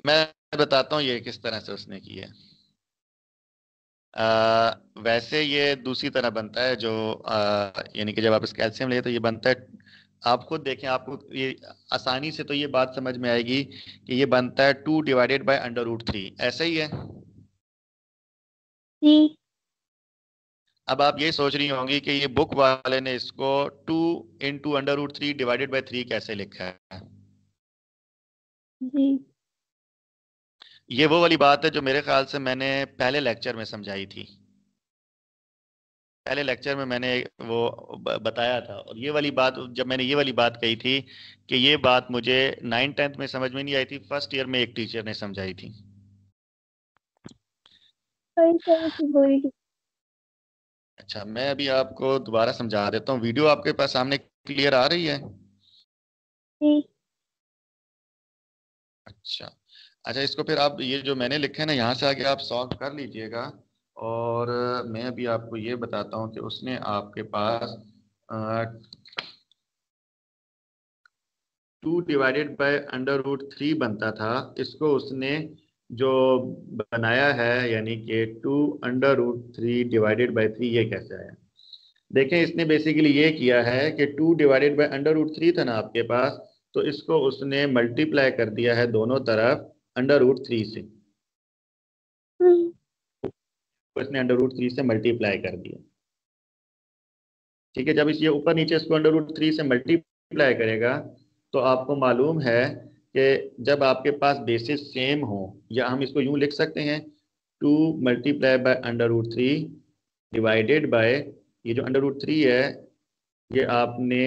मैं बताता हूँ ये किस तरह से उसने की है। वैसे ये दूसरी तरह बनता है जो यानी कि जब आप इस कैल्शियम ले तो ये बनता है आप खुद देखें, आपको ये आसानी से तो ये बात समझ में आएगी कि ये बनता है 2 डिवाइडेड बाय √3, ऐसा ही है। जी अब आप ये सोच रही होंगी कि ये बुक वाले ने इसको 2 इंटू √3 डिवाइडेड बाय 3 कैसे लिखा है। जी। ये वो वाली बात है जो मेरे ख्याल से मैंने पहले लेक्चर में समझाई थी। पहले लेक्चर में मैंने वो बताया था, और ये वाली बात, जब मैंने ये वाली बात कही थी कि ये बात मुझे 9th-10th में समझ में नहीं आई थी, फर्स्ट ईयर में एक टीचर ने समझाई थी। तो इस तरह की बोली थी। अच्छा, मैं अभी आपको दोबारा समझा देता हूँ। वीडियो आपके पास सामने क्लियर आ रही है? जी अच्छा। अच्छा, इसको फिर आप ये जो मैंने लिखा है ना, यहाँ से आगे आप सॉल्व कर लीजिएगा। और मैं अभी आपको ये बताता हूँ कि उसने आपके पास 2 डिवाइडेड बाय √3 बनता था, इसको उसने जो बनाया है, यानी कि 2 √3 डिवाइडेड बाय 3, ये कैसे आया? देखें, इसने बेसिकली ये किया है कि 2 डिवाइडेड बाय √3 था ना आपके पास, तो इसको उसने मल्टीप्लाई कर दिया है दोनों तरफ √3 से। हम्म, तो इसने √3 से मल्टीप्लाई कर दिया। ठीक है, जब इस ये ऊपर नीचे इसको √3 से मल्टीप्लाई करेगा, तो आपको मालूम है कि जब आपके पास बेसिस सेम हो, या हम इसको यूं लिख सकते हैं, 2 मल्टीप्लाई बाय √3 डिवाइडेड बाय, ये जो √3 है, ये आपने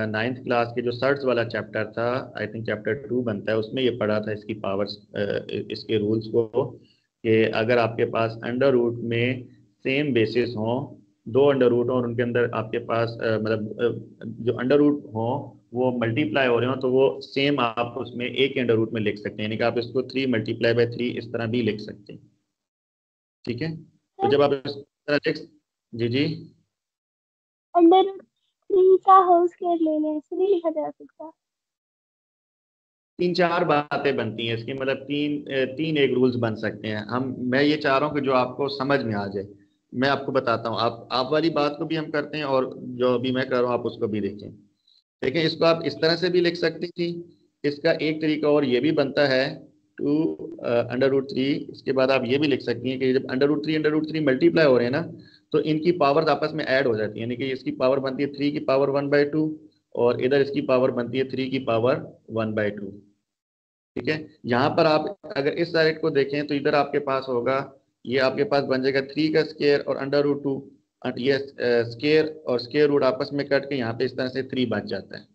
9th क्लास के जो सर्ट्स वाला चैप्टर था, आई थिंक चैप्टर 2 बनता है, उसमें ये पढ़ा था इसकी पावर्स, इसके रूल्स को, कि अगर आपके पास अंडर रूट में सेम बेसिस हो, दो अंडर रूट हो और उनके अंदर आपके पास जो अंडर रूट हो वो मल्टीप्लाई हो रहे हो, तो वो सेम आप उसमें एक अंडर रूट में लिख सकते हैं, यानी कि आप इसको 3 मल्टीप्लाई बाय 3 इस तरह भी लिख सकते हैं। ठीक है, तो सर जब आप इस तरह लिख, जी जी, अंडर थ्री का होल स्क्वायर ले लें, ऐसे नहीं लिखा जा सकता? 3-4 बातें बनती हैं इसकी, मतलब तीन एक रूल्स बन सकते हैं। मैं ये चाह रहा हूँ कि जो आपको समझ में आ जाए, मैं आपको बताता हूँ। आप वाली बात को भी हम करते हैं, और जो अभी मैं कर रहा हूँ आप उसको भी देखें। देखें, इसको आप इस तरह से भी लिख सकती थी। इसका एक तरीका और ये भी बनता है, 2 √3, इसके बाद आप ये भी लिख सकती हैं कि जब √3 मल्टीप्लाई हो रहे हैं ना, तो इनकी पावर्स आपस में ऐड हो जाती है, यानी कि इसकी पावर बनती है 3 की पावर 1/2, और इधर इसकी पावर बनती है 3 की पावर 1/2। ठीक है, यहाँ पर आप अगर इस साइड को देखें, तो इधर आपके पास होगा, ये आपके पास बन जाएगा 3 का स्केयर और √2, ये स्केयर और स्केयर रूट आपस में कट के यहाँ पे इस तरह से 3 बच जाता है।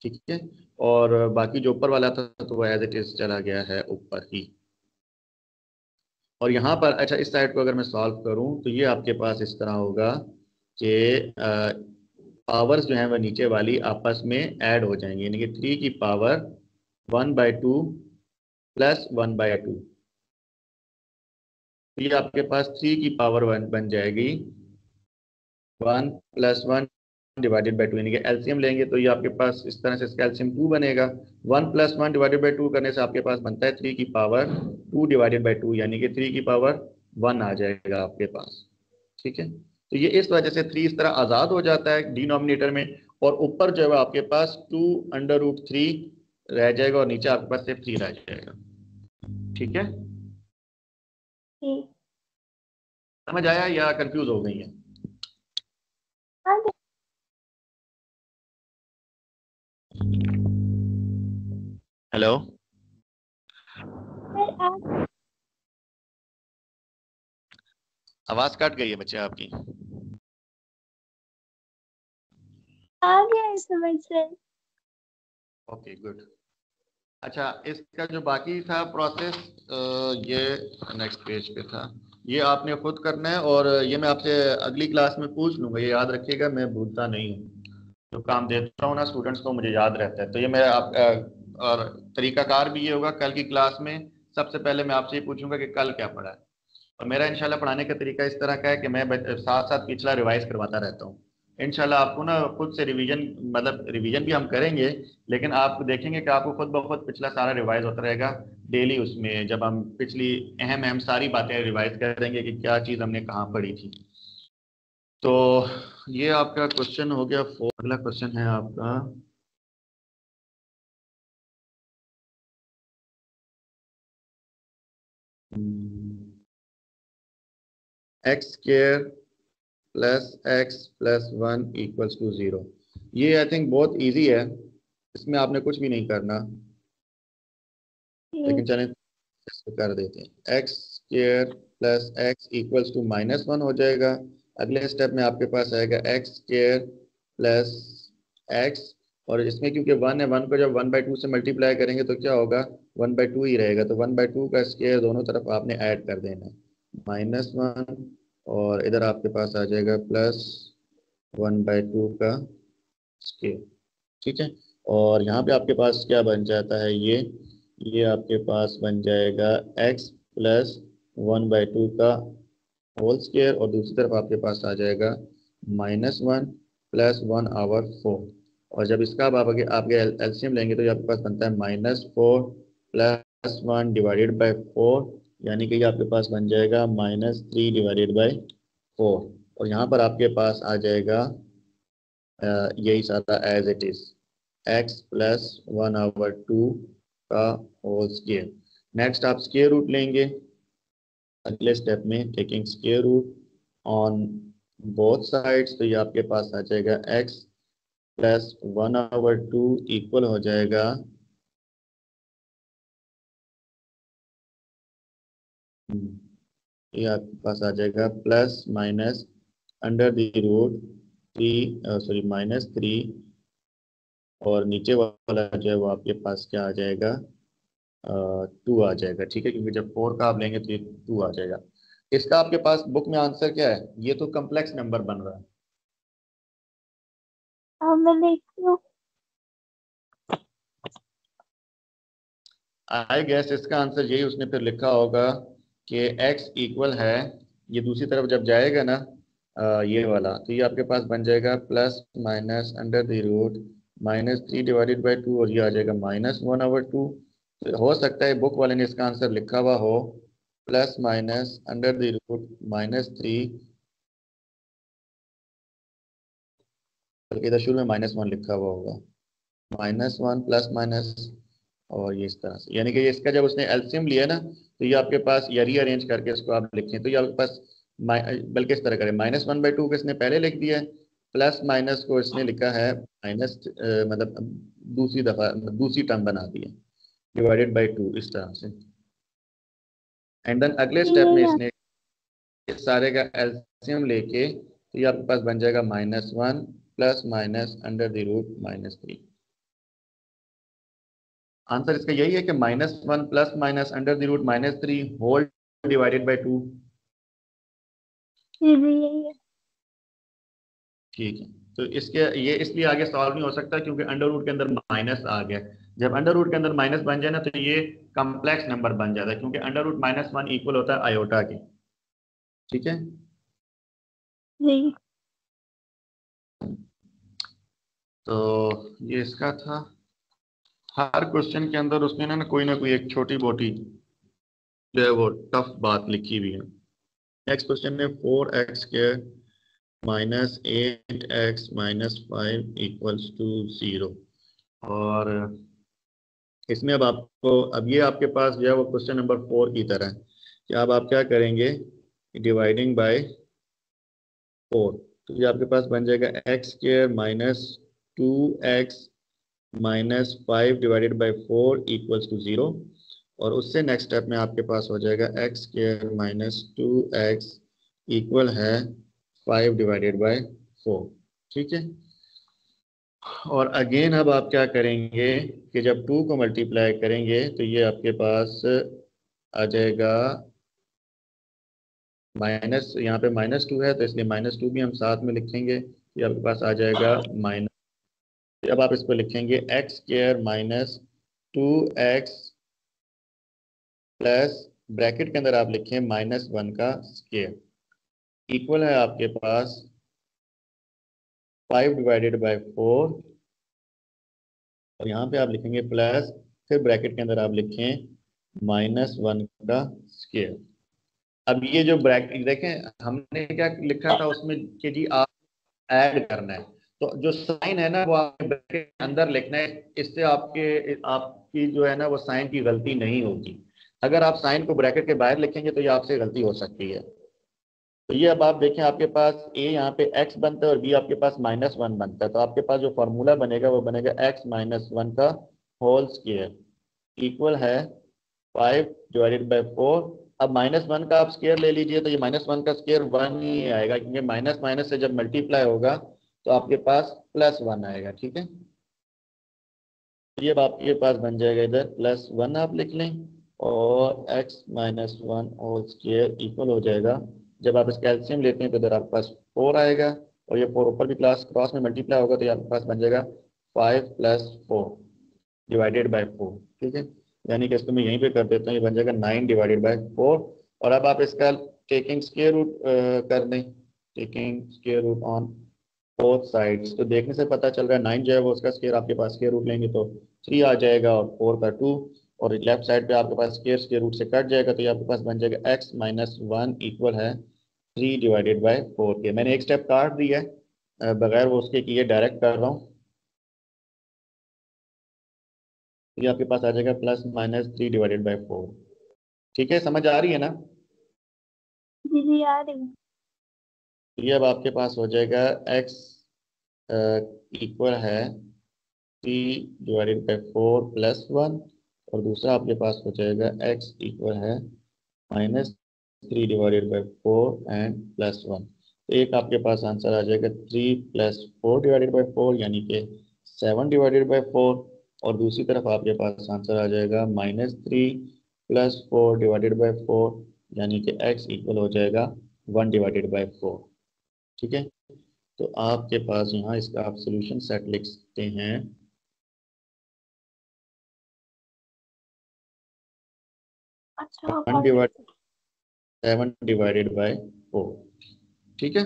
ठीक है, और बाकी जो ऊपर वाला था तो वो एज इट इज चला गया है ऊपर ही। और यहाँ पर अच्छा, इस साइड को अगर मैं सॉल्व करूँ, तो ये आपके पास इस तरह होगा कि पावर्स जो है वह नीचे वाली आपस में ऐड हो जाएंगी, यानी कि 3 की पावर 1/2 प्लस 1/2, तो ये आपके पास 3 की पावर 1 बन जाएगी, 1 प्लस 1 डिवाइडेड बाई 2, यानी कि एलसीएम लेंगे तो ये आपके पास इस तरह से इसका एलसीएम 2 बनेगा। 1 प्लस 1 डिवाइडेड बाई 2 करने से आपके पास बनता है 3 की पावर 2 डिवाइडेड बाई 2, यानी कि 3 की पावर 1 आ जाएगा आपके पास। ठीक है, तो ये इस वजह से 3 इस तरह आज़ाद हो जाता है डिनोमिनेटर में, और ऊपर जो है आपके पास 2 √3 रह जाएगा, और नीचे आपके पास सिर्फ 3 रह जाएगा। ठीक है, जी समझ आया या कंफ्यूज हो गई है? हाँ तो हेलो, सर आप आवाज कट गई है बच्चे आपकी। आ गया है समझ सर। Okay, good. अच्छा, इसका जो बाकी था प्रोसेस, ये नेक्स्ट पेज पे था, ये आपने खुद करना है, और ये मैं आपसे अगली क्लास में पूछ लूंगा, ये याद रखिएगा, मैं भूलता नहीं हूँ। जो काम देता हूँ ना स्टूडेंट्स को, मुझे याद रहता है, तो ये मैं आप और तरीकाकार भी ये होगा, कल की क्लास में सबसे पहले मैं आपसे ये पूछूंगा कि कल क्या पढ़ा है। और मेरा इंशाल्लाह पढ़ाने का तरीका इस तरह का है कि मैं साथ साथ पिछला रिवाइज करवाता रहता हूँ। इंशाल्लाह आपको ना खुद से रिवीजन, मतलब रिवीजन भी हम करेंगे, लेकिन आप देखेंगे कि आपको खुद ब खुद पिछला सारा रिवाइज होता रहेगा डेली। उसमें जब हम पिछली अहम अहम सारी बातें रिवाइज करेंगे कि क्या चीज़ हमने कहाँ पढ़ी थी। तो ये आपका क्वेश्चन हो गया 4। अगला क्वेश्चन है आपका x square plus x plus 1 equals to 0। ये आई थिंक बहुत इजी है, इसमें आपने कुछ भी नहीं करना, लेकिन चलें इसको कर देते हैं। X square plus x equals to -1 हो जाएगा। अगले स्टेप में आपके पास आएगा एक्स स्क्वायर प्लस एक्स, और इसमें क्योंकि 1 है, 1 को जब 1/2 से मल्टीप्लाई करेंगे तो क्या होगा, 1/2 ही रहेगा। तो 1/2 का स्क्वायर दोनों तरफ आपने ऐड कर देना है, -1, और इधर आपके पास आ जाएगा प्लस 1/2 का स्क्वायर। ठीक है, और यहाँ पे आपके पास क्या बन जाता है, ये आपके पास बन जाएगा x प्लस 1/2 का होल स्क्वायर, और दूसरी तरफ आपके पास आ जाएगा -1 प्लस 1/4। और जब इसका आप आगे आपके एलसीएम लेंगे तो ये आपके पास बनता है -4 प्लस 1 डिवाइडेड बाई 4, यानी कि ये आपके पास बन जाएगा -3 डिवाइडेड बाई 4। और यहाँ पर आपके पास आ जाएगा यही सारा as it is, x plus 1/2 का होल स्क्वायर। नेक्स्ट आप स्क्वायर रूट लेंगे अगले स्टेप में, taking square root on both sides, तो ये आपके पास आ जाएगा x प्लस 1/2 इक्वल हो जाएगा ये आपके पास आ जाएगा plus minus under the root 3 और नीचे वाला जो है वो आपके पास क्या आ जाएगा, 2 आ जाएगा। ठीक है, क्योंकि जब 4 का आप लेंगे तो ये 2 आ जाएगा। इसका आपके पास बुक में आंसर क्या है, ये तो कम्प्लेक्स नंबर बन रहा है। मैं देखती हूँ। आई गेस इसका आंसर यही उसने फिर लिखा होगा कि x इक्वल है, ये दूसरी तरफ जब जाएगा ना ये वाला, तो ये आपके पास बन जाएगा plus minus under the root -3 divided by 2, और ये आ जाएगा -1/2। तो हो सकता है बुक वाले ने इसका आंसर लिखा हुआ हो plus minus under the root -3, बल्कि इधर शुरू में -1 लिखा हुआ होगा, -1 प्लस माइनस, और ये इस तरह से, यानी कि इसका जब उसने एलसीएम लिया ना तो ये आपके पास या रीअरेंज करके इसको आप लिखें तो ये आपके पास बल्कि इस तरह करें, -1/2 को इसने पहले लिख दिया है, प्लस माइनस को इसने लिखा है माइनस, मतलब दूसरी दफा दूसरी टर्म बना दी है, डिवाइडेड बाई 2 इस तरह से। एंड देन अगले ये स्टेप में ना, इसने इस सारे का एलसीएम लेके तो ये आपके पास बन जाएगा -1 plus minus under the root -3। Answer इसका यही है कि -1 plus minus under the root -3 whole divided by 2। जी जी यही है। ठीक है, तो इसके ये इसलिए आगे सॉल्व नहीं हो सकता क्योंकि अंडर रूट के अंदर माइनस आ गया। जब अंडर रूट के अंदर माइनस बन जाए ना तो ये कम्प्लेक्स नंबर बन जाता है, क्योंकि अंडर रूट -1 इक्वल होता है आयोटा के। ठीक है, जी। तो ये इसका था। हर क्वेश्चन के अंदर उसने ना ना कोई एक छोटी मोटी जो है वो टफ बात लिखी हुई है। नेक्स्ट क्वेश्चन में 4x² -8x -5 इक्वल्स टू 0। और इसमें अब आपको, अब ये आपके पास जो है वो क्वेश्चन नंबर 4 की तरह है कि अब आप क्या करेंगे, डिवाइडिंग बाय 4, तो ये आपके पास बन जाएगा x² -2x -5 divided by 4 equals to 0। और उससे नेक्स्ट स्टेप में आपके पास हो जाएगा x² -2x इक्वल है 5 डिवाइडेड बाई 4। ठीक है, और अगेन अब आप क्या करेंगे कि जब 2 को मल्टीप्लाई करेंगे तो ये आपके पास आ जाएगा माइनस, यहाँ पे -2 है तो इसलिए -2 भी हम साथ में लिखेंगे, ये आपके पास आ जाएगा माइनस। अब आप इसको लिखेंगे x² -2x प्लस ब्रैकेट के अंदर आप लिखें -1 का स्क्वायर इक्वल है आपके पास 5 डिवाइडेड बाई 4, और यहाँ पे आप लिखेंगे प्लस, फिर ब्रैकेट के अंदर आप लिखें -1 का स्क्वायर। अब ये जो ब्रैकेट देखें हमने क्या लिखा था उसमें कि जी आप ऐड करना है। तो जो साइन है ना वो आपके ब्रैकेट के अंदर लिखना है, इससे आपकी जो है ना वो साइन की गलती नहीं होगी। अगर आप साइन को ब्रैकेट के बाहर लिखेंगे तो ये आपसे गलती हो सकती है। तो ये अब आप देखें, आपके पास a यहाँ पे x बनता है और b आपके पास -1 बनता है, तो आपके पास जो फॉर्मूला बनेगा वो बनेगा x-1 का होल स्क्वायर इक्वल है 5/4। अब -1 का आप स्क्वायर ले लीजिए, तो ये -1 का स्क्वायर 1 ही आएगा, क्योंकि माइनस माइनस से जब मल्टीप्लाई होगा तो आपके पास +1 आएगा। ठीक है, तो ये अब आपके पास बन जाएगा, इधर +1 आप लिख लें और x-1 होल स्क्वायर इक्वल हो जाएगा, जब आप इसका एलसीएम लेते हैं तो इधर आपके पास 4 आएगा, और ये 4 ऊपर भी क्लास क्रॉस में मल्टीप्लाई होगा तो ये आपके पास बन जाएगा 5 + 4 डिवाइडेड बाई 4। ठीक है, यानी कि इसको मैं यहीं पे कर देता हूँ, ये बन जाएगा 9/4। और अब आप इसका टेकिंग स्क्वायर रूट कर दें, taking square root on both sides, तो देखने से पता चल रहा है 9 जो है वो उसका स्क्वायर आपके पास स्क्वायर रूट लेंगे तो 3 आ जाएगा, और 4 का 2, और लेफ्ट साइड पे आपके पास स्क्वायर रूट से कट जाएगा, तो ये आपके पास बन जाएगा x-1 इक्वल है 3/4 के। मैंने एक स्टेप काट दिया है, बगैर वो उसके किए डायरेक्ट कर रहा हूँ। ये आपके पास आ जाएगा +-3/4। ठीक है, समझ आ रही है ना? जी जी आ रही है। तो ये अब आपके पास हो जाएगा x इक्वल है 3/4 +1, और दूसरा आपके पास हो जाएगा x इक्वल है -3/4 एंड +1। तो एक आपके पास आंसर आ जाएगा 3 + 4/4 यानी कि 7/4, और दूसरी तरफ आपके पास आंसर आ जाएगा -3 + 4/4 यानी कि x इक्वल हो जाएगा 1/4। ठीक है, तो आपके पास यहाँ इसका आप सोल्यूशन सेट लिख सकते हैं। अच्छा, वन कौन डिवाइड सी? 7/4। ठीक है,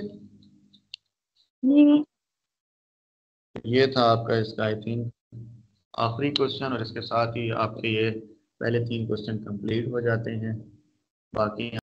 जी। ये था आपका इसका आई थिंक आखिरी क्वेश्चन, और इसके साथ ही आपके ये पहले 3 क्वेश्चन कंप्लीट हो जाते हैं। बाकी